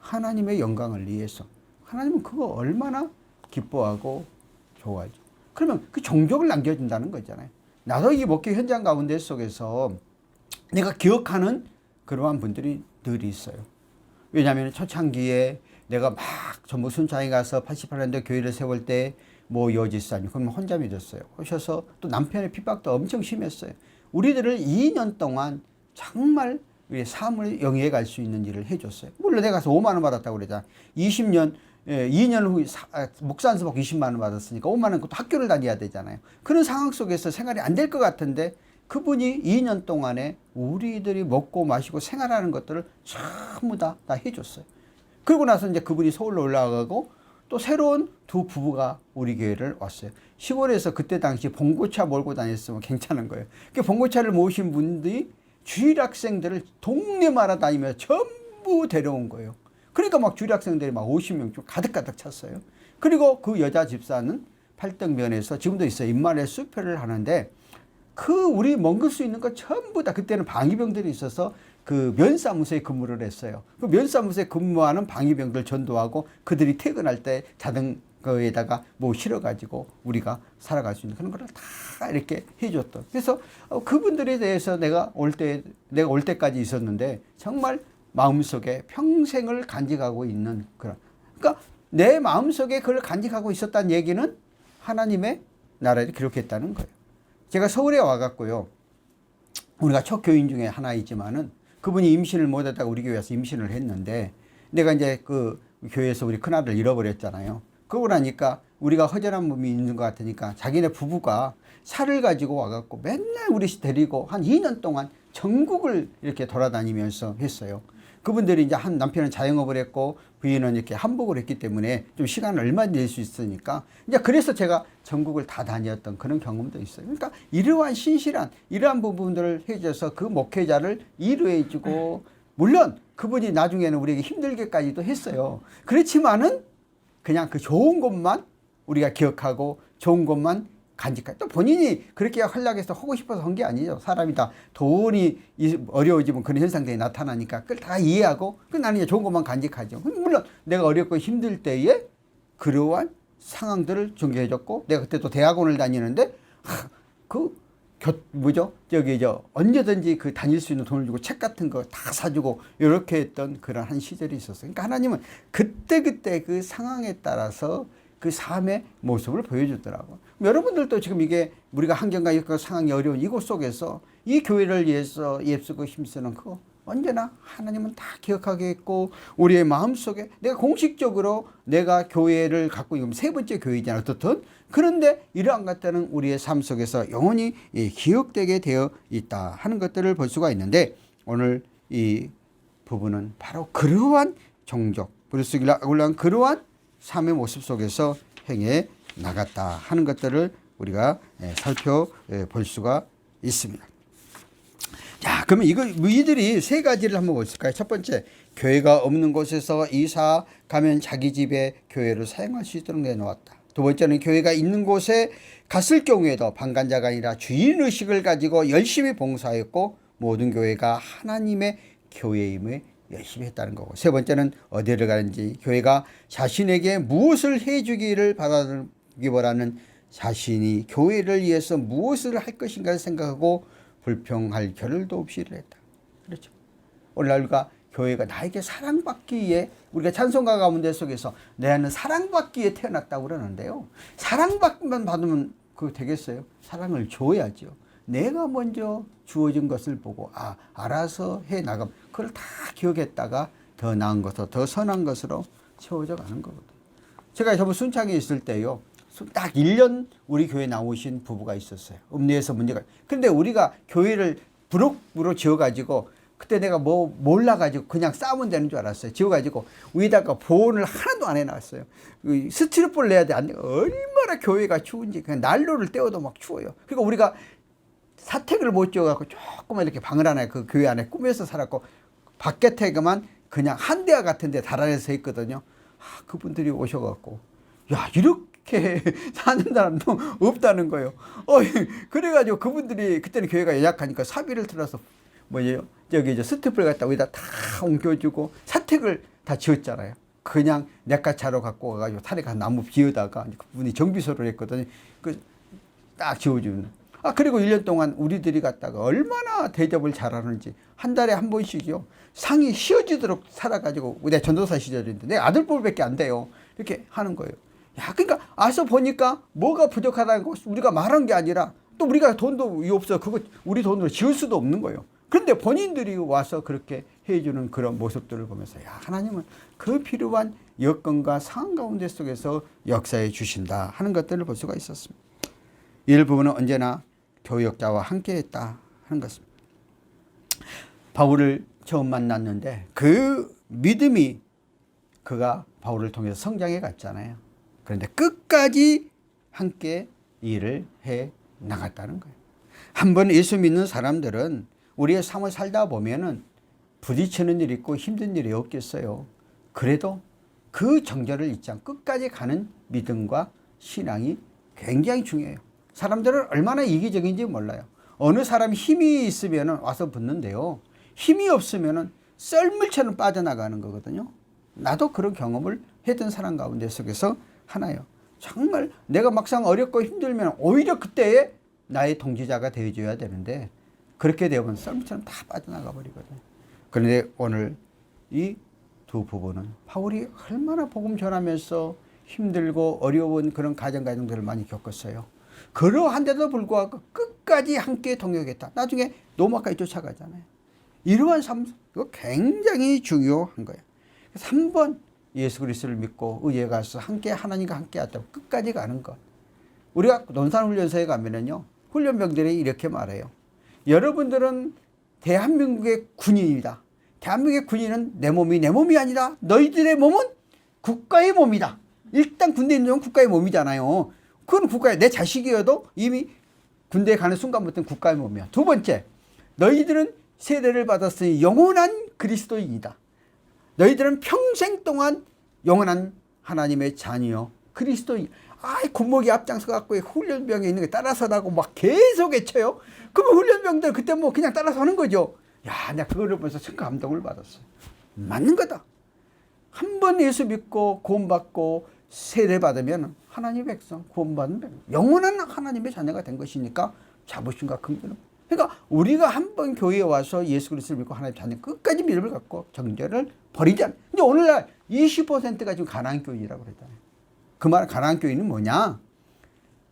하나님의 영광을 위해서. 하나님은 그거 얼마나 기뻐하고 좋아하죠. 그러면 그 종족을 남겨준다는 거잖아요. 나도 이 목회 현장 가운데 속에서 내가 기억하는 그러한 분들이 늘 있어요. 왜냐하면 초창기에 내가 막 전부 순창에 가서 88년도 교회를 세울 때 뭐 여지사님 그럼 혼자 믿었어요. 오셔서 또 남편의 핍박도 엄청 심했어요. 우리들을 2년 동안 정말 우리의 삶을 영위해 갈 수 있는 일을 해줬어요. 물론 내가 가서 5만 원 받았다고 그러잖아. 2년 후 목사 안수복 20만 원 받았으니까 5만 원 그것도 학교를 다녀야 되잖아요. 그런 상황 속에서 생활이 안 될 것 같은데 그분이 2년 동안에 우리들이 먹고 마시고 생활하는 것들을 전부 다 해줬어요. 그러고 나서 이제 그분이 서울로 올라가고 또 새로운 두 부부가 우리 교회를 왔어요. 시골에서 그때 당시 봉고차 몰고 다녔으면 괜찮은 거예요. 그 봉고차를 모신 분들이 주일학생들을 동네마다 다니면서 전부 데려온 거예요. 그러니까 막 주일학생들이 막 50명 좀 가득가득 찼어요. 그리고 그 여자 집사는 팔등면에서 지금도 있어요. 입만에 수표를 하는데 우리 먹을 수 있는 거 전부 다 그때는 방위병들이 있어서 그 면사무소에 근무를 했어요. 그 면사무소에 근무하는 방위병들 전도하고 그들이 퇴근할 때 자전거에다가 뭐 실어가지고 우리가 살아갈 수 있는 그런 거를 다 이렇게 해줬던. 그래서 그분들에 대해서 내가 올 때까지 있었는데 정말 마음속에 평생을 간직하고 있는 그러니까 내 마음속에 그걸 간직하고 있었다는 얘기는 하나님의 나라에 기록했다는 거예요. 제가 서울에 와갖고요. 우리가 첫 교인 중에 하나이지만은 그분이 임신을 못했다가 우리 교회에서 임신을 했는데 내가 이제 그 교회에서 우리 큰아들 잃어버렸잖아요. 그러고 나니까 우리가 허전한 몸이 있는 것 같으니까 자기네 부부가 차를 가지고 와갖고 맨날 우리 데리고 한 2년 동안 전국을 이렇게 돌아다니면서 했어요. 그분들이 이제 남편은 자영업을 했고 부인은 이렇게 한복을 했기 때문에 좀 시간을 얼마 낼 수 있으니까 이제 그래서 제가 전국을 다 다녔던 그런 경험도 있어요. 그러니까 이러한 신실한 이러한 부분들을 해줘서 그 목회자를 이루어주고 물론 그분이 나중에는 우리에게 힘들게까지도 했어요. 그렇지만은 그냥 그 좋은 것만 우리가 기억하고 좋은 것만 간직하죠. 또 본인이 그렇게 활락해서 하고 싶어서 한 게 아니죠. 사람이 다 돈이 어려워지면 그런 현상들이 나타나니까 그걸 다 이해하고 나는 이제 좋은 것만 간직하죠. 물론 내가 어렵고 힘들 때에 그러한 상황들을 전개해줬고, 내가 그때 또 대학원을 다니는데 언제든지 그 다닐 수 있는 돈을 주고 책 같은 거 다 사주고 이렇게 했던 그런 한 시절이 있었어요. 그러니까 하나님은 그때 그 상황에 따라서 그 삶의 모습을 보여주더라고. 여러분들도 지금 이게 우리가 환경과 상황이 어려운 이곳 속에서 이 교회를 위해서 애쓰고 힘쓰는 그거 언제나 하나님은 다 기억하겠고, 우리의 마음속에 내가 공식적으로 내가 교회를 갖고 있는 세 번째 교회잖아요. 어떻든 그런데 이러한 것들은 우리의 삶 속에서 영원히 기억되게 되어 있다 하는 것들을 볼 수가 있는데, 오늘 이 부분은 바로 그러한 종족 브루스길라 아굴라는 그러한 삶의 모습 속에서 행해 나갔다 하는 것들을 우리가 살펴볼 수가 있습니다. 자, 그러면 이들이 세 가지를 한번 볼까요? 첫 번째, 교회가 없는 곳에서 이사 가면 자기 집에 교회를 사용할 수 있도록 내놓았다. 두 번째는 교회가 있는 곳에 갔을 경우에도 방관자가 아니라 주인의식을 가지고 열심히 봉사했고, 모든 교회가 하나님의 교회임을 열심히 했다는 거고, 세 번째는 어디를 가는지 교회가 자신에게 무엇을 해주기를 바라기보다는 자신이 교회를 위해서 무엇을 할 것인가를 생각하고 불평할 겨를도 없이 일을 했다. 그렇죠. 오늘날 우리가 교회가 나에게 사랑받기 위해, 우리가 찬송가 가운데 속에서 나는 사랑받기 위해 태어났다고 그러는데요. 사랑받기만 받으면 그거 되겠어요? 사랑을 줘야죠. 내가 먼저 주어진 것을 보고 알아서 해 나가면 그걸 다 기억했다가 더 나은 것으로, 더 선한 것으로 채워져 가는 거거든요. 제가 저번 순창에 있을 때요, 딱 1년 우리 교회 나오신 부부가 있었어요. 음료에서 문제가. 근데 우리가 교회를 부록으로 지어가지고, 그때 내가 몰라가지고 그냥 싸우면 되는 줄 알았어요. 지어가지고 위에다가 보온을 하나도 안 해놨어요. 스티로폼을 내야 돼. 안 돼. 얼마나 교회가 추운지. 그냥 난로를 떼어도 막 추워요. 그러니까 우리가 사택을 못 지어갖고 조그만 이렇게 방을 하나 그 교회 안에 꾸며서 살았고, 밖에만 그냥 한 대와 같은 데 달아내서 있거든요. 그분들이 오셔갖고, 야, 이렇게 사는 사람도 없다는 거예요. 그래가지고 그분들이 그때는 교회가 연약하니까 사비를 틀어서 스티플 갖다 여기다 다 옮겨주고 사택을 다 지었잖아요. 그냥 냇가차로 갖고 와가지고 산에 가서 나무 비우다가 그분이 정비소를 했거든요. 딱 지어주는. 그리고 1년 동안 우리들이 갔다가 얼마나 대접을 잘하는지, 한 달에 한 번씩이요, 상이 휘어지도록 살아가지고, 내가 전도사 시절인데 내 아들 뻘밖에 안 돼요. 이렇게 하는 거예요. 야, 그러니까 와서 보니까 뭐가 부족하다는 거 우리가 말한 게 아니라, 또 우리가 돈도 없어 그거 우리 돈으로 지을 수도 없는 거예요. 그런데 본인들이 와서 그렇게 해주는 그런 모습들을 보면서, 야, 하나님은 그 필요한 여건과 상황 가운데 속에서 역사해 주신다 하는 것들을 볼 수가 있었습니다. 일부분은 언제나 교역자와 함께 했다 하는 것입니다. 바울을 처음 만났는데 그 믿음이 그가 바울을 통해서 성장해 갔잖아요. 그런데 끝까지 함께 일을 해 나갔다는 거예요. 한번 예수 믿는 사람들은 우리의 삶을 살다 보면은 부딪히는 일이 있고 힘든 일이 없겠어요. 그래도 그 정절을 잊지 않고 끝까지 가는 믿음과 신앙이 굉장히 중요해요. 사람들은 얼마나 이기적인지 몰라요. 어느 사람이 힘이 있으면 와서 붙는데요, 힘이 없으면 썰물처럼 빠져나가는 거거든요. 나도 그런 경험을 했던 사람 가운데 속에서 하나요. 정말 내가 막상 어렵고 힘들면 오히려 그때에 나의 동지자가 되어줘야 되는데, 그렇게 되면 썰물처럼 다 빠져나가 버리거든요. 그런데 오늘 이 두 부부는 바울이 얼마나 복음 전하면서 힘들고 어려운 그런 가정들을 많이 겪었어요. 그러한데도 불구하고 끝까지 함께 동역했다. 나중에 로마까지 쫓아가잖아요. 이러한 삶, 이거 굉장히 중요한 거예요. 그래서 한 번 예수 그리스도를 믿고 의에 가서 함께 하나님과 함께 하다고 끝까지 가는 것. 우리가 논산훈련소에 가면은요, 훈련병들이 이렇게 말해요. 여러분들은 대한민국의 군인이다. 대한민국의 군인은 내 몸이 아니라 너희들의 몸은 국가의 몸이다. 일단 군대에 있는 건 국가의 몸이잖아요. 그건 국가의, 내 자식이어도 이미 군대에 가는 순간부터는 국가의 몸이야. 두 번째, 너희들은 세례를 받았으니 영원한 그리스도인이다. 너희들은 평생 동안 영원한 하나님의 자녀 그리스도인. 아이 군목이 앞장서 갖고 훈련병에 있는 게 따라서라고 막 계속 외쳐요. 그러면 훈련병들 그때 뭐 그냥 따라서 하는 거죠. 야, 내가 그거를 보면서 참 감동을 받았어요. 맞는 거다. 한 번 예수 믿고 구원받고 세례 받으면 하나님의 백성 구원받는 백성, 영원한 하나님의 자녀가 된 것이니까 자부심과 긍지는. 그러니까 우리가 한 번 교회에 와서 예수 그리스도를 믿고 하나님의 자녀 끝까지 믿음을 갖고 정죄를 버리지 않는. 근데 오늘날 20%가 지금 가난한 교인이라고 그랬잖아요. 그 말 가난한 교인은 뭐냐?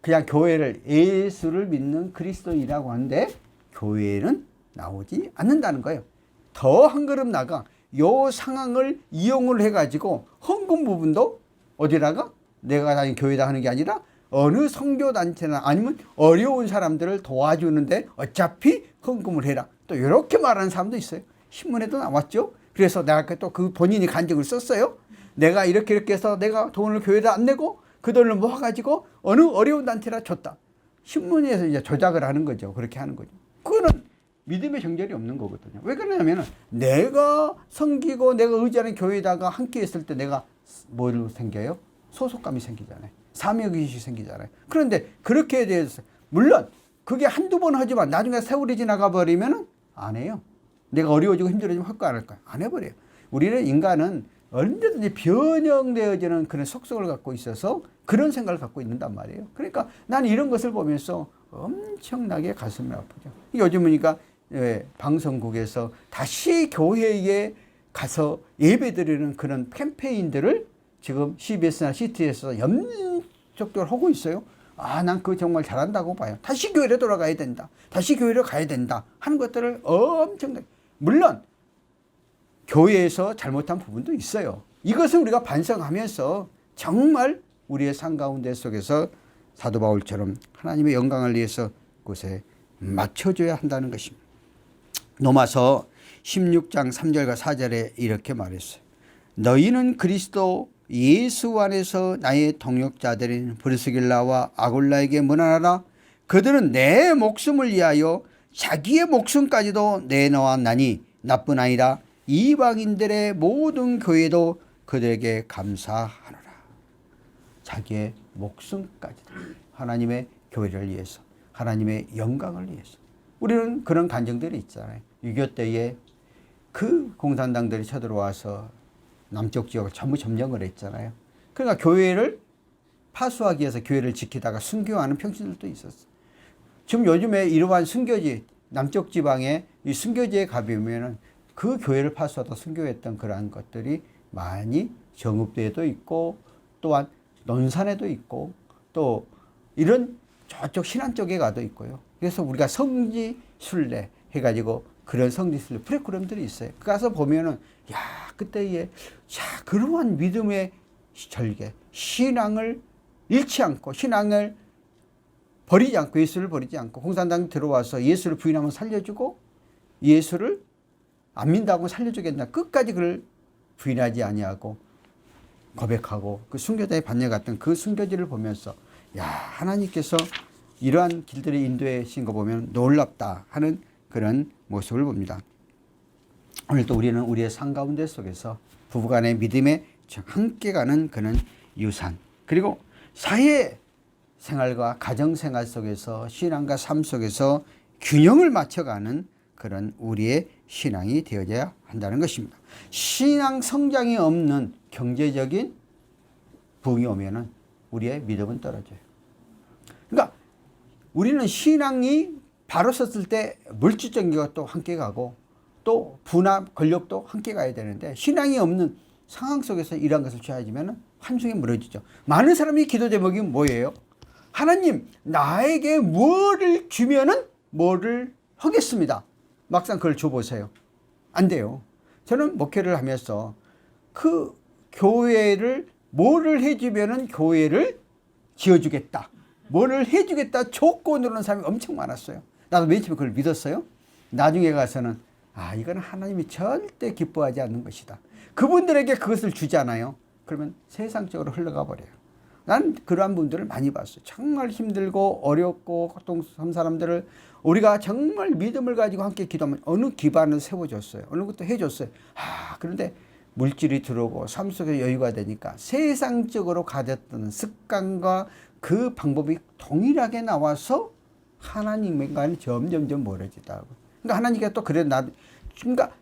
그냥 교회를 예수를 믿는 그리스도인이라고 하는데 교회는 나오지 않는다는 거예요. 더 한 걸음 나가 요 상황을 이용을 해가지고 헌금 부분도 어디다가 내가 다닌 교회다 하는 게 아니라 어느 선교단체나 아니면 어려운 사람들을 도와주는데 어차피 헌금을 해라. 또 이렇게 말하는 사람도 있어요. 신문에도 나왔죠. 그래서 내가 또 그 본인이 간증을 썼어요. 내가 이렇게 해서 내가 돈을 교회에다 안 내고 그 돈을 모아가지고 어느 어려운 단체라 줬다. 신문에서 이제 조작을 하는 거죠. 그렇게 하는 거죠. 그거는 믿음의 정절이 없는 거거든요. 왜 그러냐면 내가 섬기고 내가 의지하는 교회에다가 함께 있을 때 내가 뭘 생겨요? 소속감이 생기잖아요. 사명의식이 생기잖아요. 그런데 그렇게 대해서 물론 그게 한두 번 하지만 나중에 세월이 지나가 버리면 안 해요. 내가 어려워지고 힘들어지면 할 거 안 할까요? 안 해버려요. 우리는 인간은 언제든지 변형되어지는 그런 속성을 갖고 있어서 그런 생각을 갖고 있는단 말이에요. 그러니까 나는 이런 것을 보면서 엄청나게 가슴이 아프죠. 요즘은 그러니까 방송국에서 다시 교회에 가서 예배드리는 그런 캠페인들을 지금 CBS나 CT에서 연속적으로 하고 있어요. 아, 난 그거 정말 잘한다고 봐요. 다시 교회로 돌아가야 된다. 다시 교회로 가야 된다. 하는 것들을 엄청나게. 물론 교회에서 잘못한 부분도 있어요. 이것을 우리가 반성하면서 정말 우리의 삶 가운데 속에서 사도 바울처럼 하나님의 영광을 위해서 그것에 맞춰줘야 한다는 것입니다. 로마서 16장 3절과 4절에 이렇게 말했어요. 너희는 그리스도 예수 안에서 나의 동역자들인 브리스길라와 아굴라에게 문안하라. 그들은 내 목숨을 위하여 자기의 목숨까지도 내놓았나니 나뿐 아니라 이방인들의 모든 교회도 그들에게 감사하노라. 자기의 목숨까지도 하나님의 교회를 위해서, 하나님의 영광을 위해서. 우리는 그런 간증들이 있잖아요. 6.25 때에 그 공산당들이 쳐들어와서 남쪽 지역을 전부 점령을 했잖아요. 그러니까 교회를 파수하기 위해서 교회를 지키다가 순교하는 평신들도 있었어요. 지금 요즘에 이러한 순교지, 남쪽 지방에 이 순교지에 가보면은 그 교회를 파수하다 순교했던 그러한 것들이 많이 정읍대에도 있고 또한 논산에도 있고 또 이런 저쪽 신안 쪽에 가도 있고요. 그래서 우리가 성지 순례 해가지고 그런 성지 순례 프로그램들이 있어요. 가서 보면은 야, 그때에 자, 그러한 믿음의 절개, 신앙을 잃지 않고 신앙을 버리지 않고 예수를 버리지 않고 공산당이 들어와서 예수를 부인하면 살려주고 예수를 안 믿는다고 살려주겠나 끝까지 그를 부인하지 아니하고 고백하고 그 순교자의 반열 같은 그 순교지를 보면서 야, 하나님께서 이러한 길들을 인도해 주신 거 보면 놀랍다 하는 그런 모습을 봅니다. 오늘도 우리는 우리의 삶 가운데 속에서 부부간의 믿음에 함께 가는 그런 유산, 그리고 사회 생활과 가정 생활 속에서 신앙과 삶 속에서 균형을 맞춰가는 그런 우리의 신앙이 되어져야 한다는 것입니다. 신앙 성장이 없는 경제적인 부흥이 오면은 우리의 믿음은 떨어져요. 그러니까 우리는 신앙이 바로 섰을 때 물질적인 것도 함께 가고 또 부나 권력도 함께 가야 되는데 신앙이 없는 상황 속에서 이러한 것을 취하지면 환승이 무너지죠. 많은 사람이 기도 제목이 뭐예요? 하나님, 나에게 뭐를 주면은 뭐를 하겠습니다. 막상 그걸 줘보세요. 안 돼요. 저는 목회를 하면서 그 교회를 뭐를 해주면은 교회를 지어주겠다. 뭐를 해주겠다 조건으로는 사람이 엄청 많았어요. 나도 맨 처음에 그걸 믿었어요. 나중에 가서는 아, 이건 하나님이 절대 기뻐하지 않는 것이다. 그분들에게 그것을 주잖아요. 그러면 세상적으로 흘러가 버려요. 난 그러한 분들을 많이 봤어요. 정말 힘들고 어렵고 고통스러운 사람들을 우리가 정말 믿음을 가지고 함께 기도하면 어느 기반을 세워줬어요. 어느 것도 해줬어요. 아, 그런데 물질이 들어오고 삶 속에 여유가 되니까 세상적으로 가졌던 습관과 그 방법이 동일하게 나와서 하나님과는 점점점 멀어지다고. 그러니까 하나님께서 또 그래 그러니까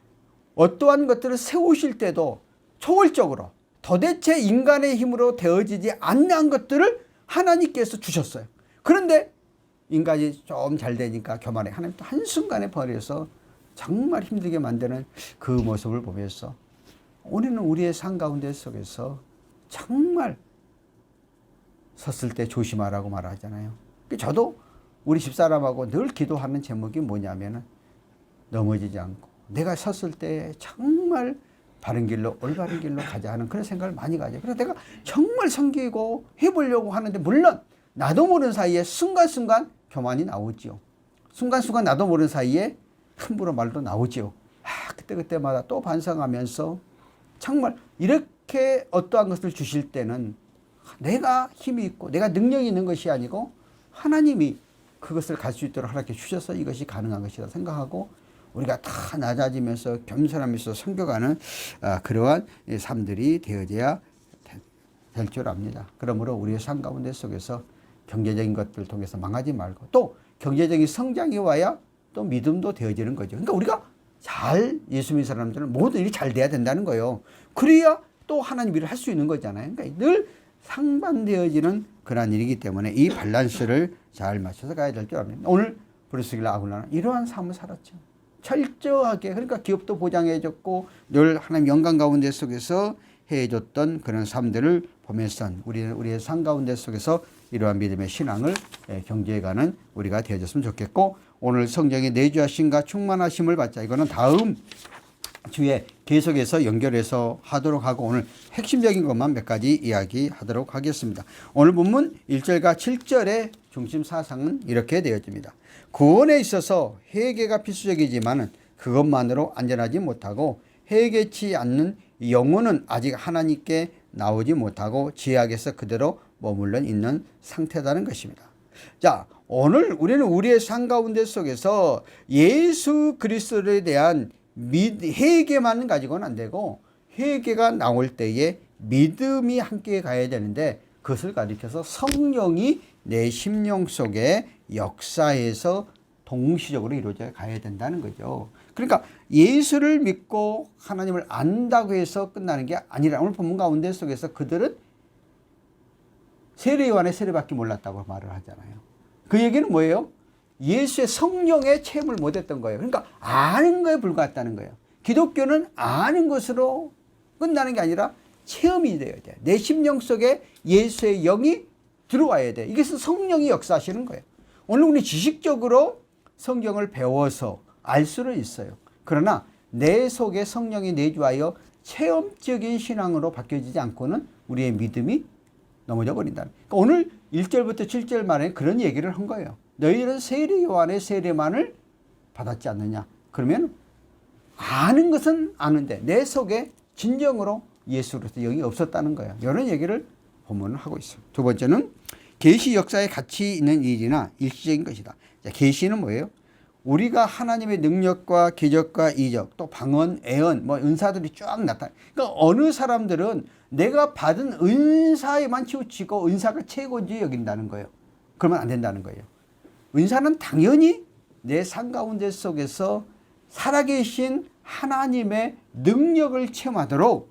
어떠한 것들을 세우실 때도 초월적으로 도대체 인간의 힘으로 되어지지 않는 것들을 하나님께서 주셨어요. 그런데 인간이 좀 잘 되니까 교만해. 하나님 또 한순간에 버려서 정말 힘들게 만드는 그 모습을 보면서 우리는 우리의 삶 가운데 속에서 정말 섰을 때 조심하라고 말하잖아요. 저도 우리 집사람하고 늘 기도하는 제목이 뭐냐면은 넘어지지 않고 내가 섰을 때 정말 바른 길로 올바른 길로 가자 하는 그런 생각을 많이 가져요. 그래서 내가 정말 섬기고 해보려고 하는데 물론 나도 모르는 사이에 순간순간 교만이 나오지요. 순간순간 나도 모르는 사이에 함부로 말도 나오지요. 그때마다 또 반성하면서 정말 이렇게 어떠한 것을 주실 때는 내가 힘이 있고 내가 능력이 있는 것이 아니고 하나님이 그것을 갈 수 있도록 하나님께 주셔서 이것이 가능한 것이다 생각하고 우리가 다 낮아지면서 겸손하면서 섬겨가는 그러한 삶들이 되어져야 될 줄 압니다. 그러므로 우리의 삶 가운데 속에서 경제적인 것들을 통해서 망하지 말고 또 경제적인 성장이 와야 또 믿음도 되어지는 거죠. 그러니까 우리가 잘 예수 믿는 사람들은 모든 일이 잘 돼야 된다는 거예요. 그래야 또 하나님 일을 할 수 있는 거잖아요. 그러니까 늘 상반되어지는 그러한 일이기 때문에 이 밸런스를 잘 맞춰서 가야 될 줄 압니다. 오늘 브루스길라 아굴라는 이러한 삶을 살았죠. 철저하게 그러니까 기업도 보장해줬고 늘 하나님 영광 가운데 속에서 해줬던 그런 삶들을 보면서 우리의 삶 가운데 속에서 이러한 믿음의 신앙을 경주해가는 우리가 되어졌으면 좋겠고 오늘 성경의 내주하심과 충만하심을 받자. 이거는 다음 주에 계속해서 연결해서 하도록 하고 오늘 핵심적인 것만 몇 가지 이야기하도록 하겠습니다. 오늘 본문 1절과 7절의 중심 사상은 이렇게 되어집니다. 구원에 있어서 회개가 필수적이지만 그것만으로 안전하지 못하고 회개치 않는 영혼은 아직 하나님께 나오지 못하고 죄악에서 그대로 머물러 있는 상태라는 것입니다. 자, 오늘 우리는 우리의 삶 가운데 속에서 예수 그리스도에 대한 회개만 가지고는 안 되고 회개가 나올 때에 믿음이 함께 가야 되는데 그것을 가리켜서 성령이 내 심령 속에 역사해서 동시적으로 이루어져 가야 된다는 거죠. 그러니까 예수를 믿고 하나님을 안다고 해서 끝나는 게 아니라 오늘 본문 가운데 속에서 그들은 세례 요한의 세례밖에 몰랐다고 말을 하잖아요. 그 얘기는 뭐예요? 예수의 성령의 체험을 못했던 거예요. 그러니까 아는 거에 불과했다는 거예요. 기독교는 아는 것으로 끝나는 게 아니라 체험이 되어야 돼요. 내 심령 속에 예수의 영이 들어와야 돼요. 이것은 성령이 역사하시는 거예요. 오늘 우리 지식적으로 성경을 배워서 알 수는 있어요. 그러나 내 속에 성령이 내주하여 체험적인 신앙으로 바뀌어지지 않고는 우리의 믿음이 넘어져 버린다. 그러니까 오늘 1절부터 7절 말에 그런 얘기를 한 거예요. 너희는 세례 요한의 세례만을 받았지 않느냐. 그러면 아는 것은 아는데 내 속에 진정으로 예수로서 영이 없었다는 거예요. 이런 얘기를 본문은 하고 있어요. 두 번째는 계시 역사에 가치 있는 일이나 일시적인 것이다. 계시는 뭐예요? 우리가 하나님의 능력과 기적과 이적 또 방언, 애언, 은사들이 쫙 나타나. 그러니까 어느 사람들은 내가 받은 은사에만 치우치고 은사가 최고지 여긴다는 거예요. 그러면 안 된다는 거예요. 은사는 당연히 내 삶 가운데 속에서 살아계신 하나님의 능력을 체험하도록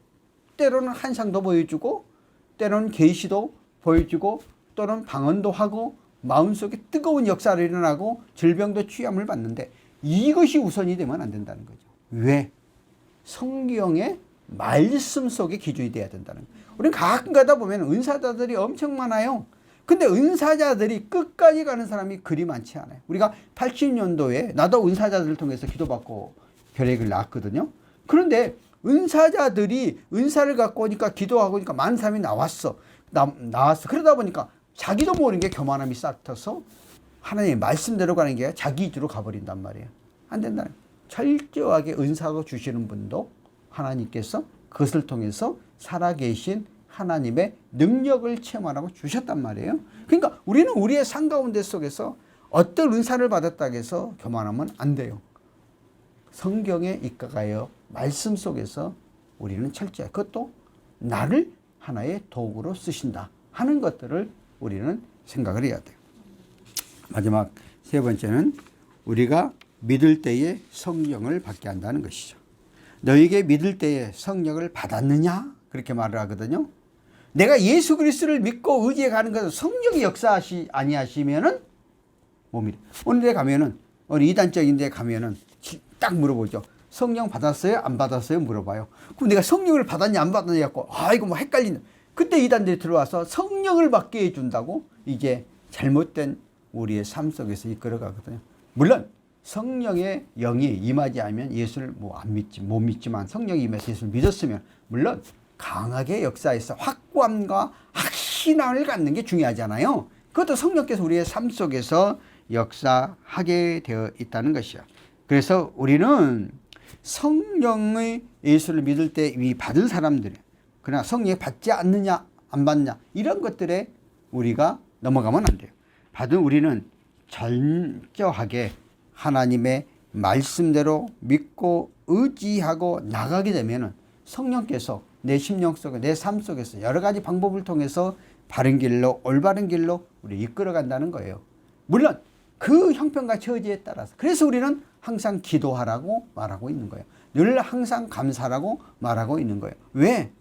때로는 환상도 보여주고 때로는 계시도 보여주고 또는 방언도 하고 마음속에 뜨거운 역사를 일어나고 질병도 취함을 받는데 이것이 우선이 되면 안 된다는 거죠. 왜? 성경의 말씀 속에 기준이 돼야 된다는 거예요. 우리는 가끔 가다 보면 은사자들이 엄청 많아요. 근데 은사자들이 끝까지 가는 사람이 그리 많지 않아요. 우리가 80년도에 나도 은사자들을 통해서 기도받고 결핵을 낳았거든요. 그런데 은사자들이 은사를 갖고 오니까 기도하고 오니까 많은 사람이 나왔어. 그러다 보니까 자기도 모르는 게 교만함이 싹터서 하나님의 말씀대로 가는 게 자기 위주로 가버린단 말이에요. 안 된다는 거예요. 철저하게 은사가 주시는 분도 하나님께서 그것을 통해서 살아계신 하나님의 능력을 체험하라고 주셨단 말이에요. 그러니까 우리는 우리의 삶 가운데 속에서 어떤 은사를 받았다고 해서 교만하면 안 돼요. 성경에 입각하여 말씀 속에서 우리는 철저히 그것도 나를 하나의 도구로 쓰신다 하는 것들을 우리는 생각을 해야 돼요. 마지막 세 번째는 우리가 믿을 때에 성령을 받게 한다는 것이죠. 너에게 믿을 때에 성령을 받았느냐? 그렇게 말을 하거든요. 내가 예수 그리스도를 믿고 의지해 가는 것은 성령이 역사하시 아니하시면은 못 믿어. 어느 데 가면은 어느 이단적인 데 가면은 딱 물어보죠. 성령 받았어요? 안 받았어요? 물어봐요. 그럼 내가 성령을 받았냐 안 받았냐 갖고 이거 뭐 헷갈리는. 그때 이단들이 들어와서 성령을 받게 해준다고 이게 잘못된 우리의 삶 속에서 이끌어가거든요. 물론 성령의 영이 임하지 않으면 예수를 못 믿지만 성령이 임해서 예수를 믿었으면 물론 강하게 역사해서 확고함과 확신함을 갖는 게 중요하잖아요. 그것도 성령께서 우리의 삶 속에서 역사하게 되어 있다는 것이요. 그래서 우리는 성령의 예수를 믿을 때 이미 받은 사람들이 그러나 성령이 받지 않느냐 안 받느냐 이런 것들에 우리가 넘어가면 안 돼요. 받은 우리는 철저하게 하나님의 말씀대로 믿고 의지하고 나가게 되면 성령께서 내 심령 속에 내 삶 속에서 여러 가지 방법을 통해서 바른 길로 올바른 길로 우리 이끌어 간다는 거예요. 물론 그 형편과 처지에 따라서 그래서 우리는 항상 기도하라고 말하고 있는 거예요. 늘 항상 감사라고 말하고 있는 거예요. 왜?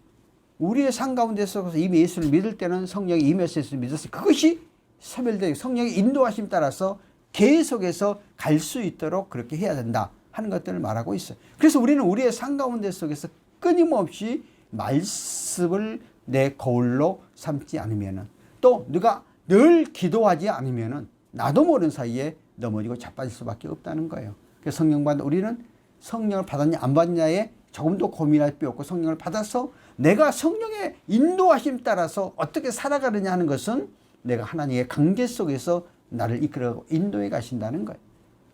우리의 삶 가운데 속에서 이미 예수를 믿을 때는 성령이 임해서 예수를 믿었어요. 그것이 소멸되고 성령의 인도하심 따라서 계속해서 갈 수 있도록 그렇게 해야 된다 하는 것들을 말하고 있어요. 그래서 우리는 우리의 삶 가운데 속에서 끊임없이 말씀을 내 거울로 삼지 않으면은 또 누가 늘 기도하지 않으면은 나도 모르는 사이에 넘어지고 자빠질 수밖에 없다는 거예요. 그래서 성령 받는 우리는 성령을 받았냐 안 받느냐에 조금도 고민할 필요 없고 성령을 받아서 내가 성령의 인도하심 따라서 어떻게 살아가느냐 하는 것은 내가 하나님의 관계 속에서 나를 이끌어가고 인도해 가신다는 거예요.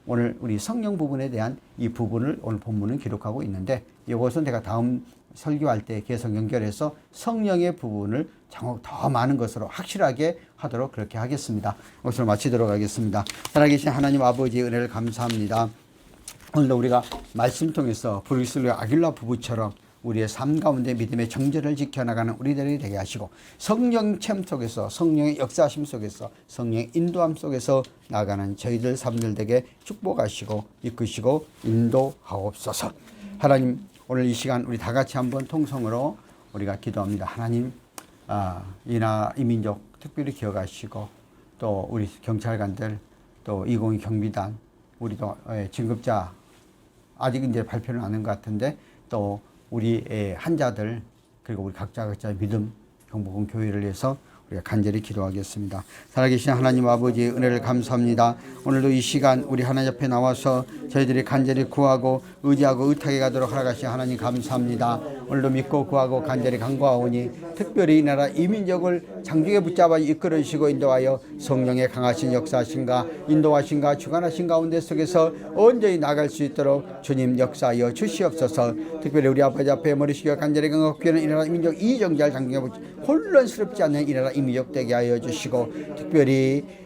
오늘 우리 성령 부분에 대한 이 부분을 오늘 본문은 기록하고 있는데 이것은 제가 다음 설교할 때 계속 연결해서 성령의 부분을 더 많은 것으로 확실하게 하도록 그렇게 하겠습니다. 이것으로 마치도록 하겠습니다. 살아계신 하나님 아버지의 은혜를 감사합니다. 오늘도 우리가 말씀 통해서 브리스라 아길라 부부처럼 우리의 삶 가운데 믿음의 정절을 지켜나가는 우리들이 되게 하시고 성령 체험 속에서 성령의 역사하심 속에서 성령의 인도함 속에서 나가는 저희들 삶들 되게 축복하시고 이끄시고 인도하옵소서. 하나님 오늘 이 시간 우리 다 같이 한번 통성으로 우리가 기도합니다. 하나님 이 민족 특별히 기억하시고 또 우리 경찰관들 또 202 경비단 우리도 진급자 아직 이제 발표는 안 한 것 같은데 또 우리 환자들 그리고 우리 각자의 믿음 경복궁 교회를 위해서 우리가 간절히 기도하겠습니다. 살아계신 하나님 아버지의 은혜를 감사합니다. 오늘도 이 시간 우리 하나님 앞에 나와서 저희들이 간절히 구하고 의지하고 의탁해 가도록 허락하신 하나님 감사합니다. 오늘도 믿고 구하고 간절히 간구하오니 특별히 이 나라 이민족을 장중에 붙잡아 이끌어 주시고 인도하여 성령의 강하신 역사하신가 인도하신가 주관하신 가운데 속에서 온전히 나갈 수 있도록 주님 역사하여 주시옵소서. 특별히 우리 아버지 앞에 머리 숙여 간절히 간구하는 이 나라 이민족 이정잘 장중에 붙잡아 혼란스럽지 않는 이 나라 이민족 되게 하여 주시고 특별히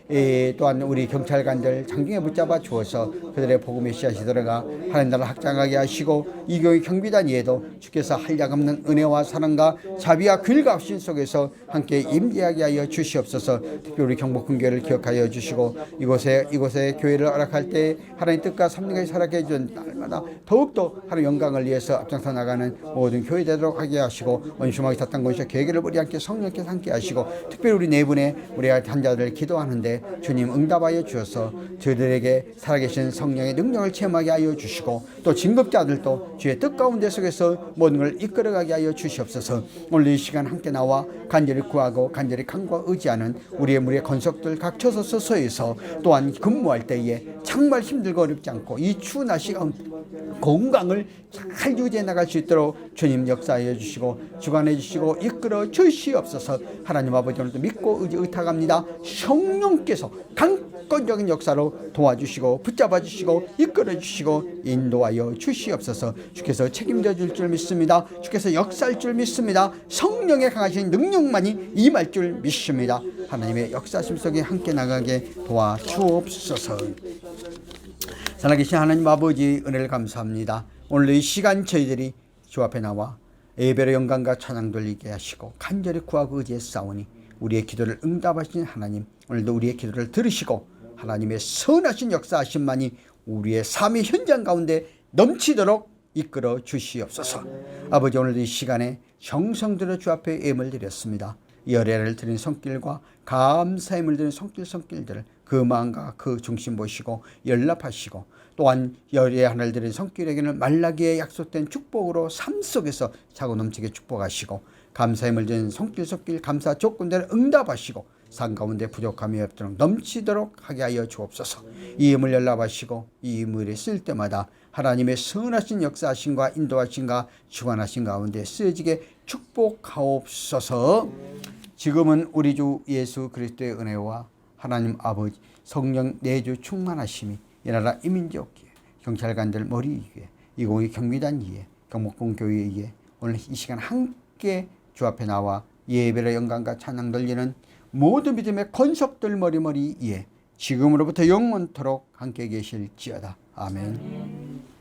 또한 우리 경찰관들 장중에 붙잡아 주어서 그들의 복음의 씨앗이 들어가 하나님 나라 확장하게 하시고 이 교회 경비단 외에도 주께서 한량없는 은혜와 사랑과 자비와 글갑신 속에서 함께 임재하게 하여 주시옵소서. 특별히 우리 경복궁 교회를 기억하여 주시고 이곳에 교회를 허락할 때 하나님 뜻과 섭리까지 살아게 해준 날마다 더욱더 하나님 영광을 위해서 앞장서 나가는 모든 교회 되도록 하게 하시고 원수마귀 사탄 권세 계획을 우리 함께 성령께서 함께 하시고 특별히 우리 네 분의 우리 환자들 기도하는데 주님 응답하여 주셔서 저희들에게 살아계신 성령의 능력을 체험하게 하여 주시고 또 진급자들도 주의 뜻 가운데 속에서 모든 걸 이끌어가게 하여 주시옵소서. 오늘 이 시간 함께 나와 간절히 구하고 간절히 간구와 의지하는 우리의 건석들 각 처소에서 또한 근무할 때에 정말 힘들고 어렵지 않고 이 추운 날씨 건강을 잘 유지해 나갈 수 있도록 주님 역사하여 주시고 주관해 주시고 이끌어 주시옵소서. 하나님 아버지 오늘도 믿고 의탁합니다. 성령께서 강권적인 역사로 도와주시고 붙잡아 주시고 이끌어 주시고 인도하여 주시옵소서. 주께서 책임져 줄 줄 믿습니다. 주께서 역사할 줄 믿습니다. 성령의 강하신 능력만이 임할 줄 믿습니다. 하나님의 역사심 속에 함께 나가게 도와주옵소서. 살아계신 하나님 아버지 은혜를 감사합니다. 오늘 이 시간 저희들이 주 앞에 나와 예배로 영광과 찬양 돌리게 하시고 간절히 구하고 의지했사오니 우리의 기도를 응답하신 하나님, 오늘도 우리의 기도를 들으시고 하나님의 선하신 역사하심만이 우리의 삶의 현장 가운데 넘치도록 이끌어 주시옵소서. 아버지, 오늘도 이 시간에 정성 들어 주 앞에 예물 드렸습니다. 열애를 드린 손길과 감사의 예물 드린 손길들을 그 마음과 그 중심 보시고 연락하시고, 또한 열애 하나를 드린 손길에게는 말라기에 약속된 축복으로 삶 속에서 차고 넘치게 축복하시고, 감사의 예물 드린 손길 감사 조건들을 응답하시고 삶 가운데 부족함이 없도록 넘치도록 하게 하여 주옵소서. 이 예물 연락하시고 이 예물을 쓸 때마다 하나님의 선하신 역사하심과 인도하심과 주관하신 가운데 쓰여지게 축복하옵소서. 지금은 우리 주 예수 그리스도의 은혜와 하나님 아버지 성령 내주 충만하심이 이 나라 이민족 경찰관들 머리 위에, 이공의 경비단 위에, 경복궁 교회 위에 오늘 이 시간 함께 주 앞에 나와 예배의 영광과 찬양 돌리는 모든 믿음의 권속들 머리 위에 지금으로부터 영원토록 함께 계실지어다. 아멘.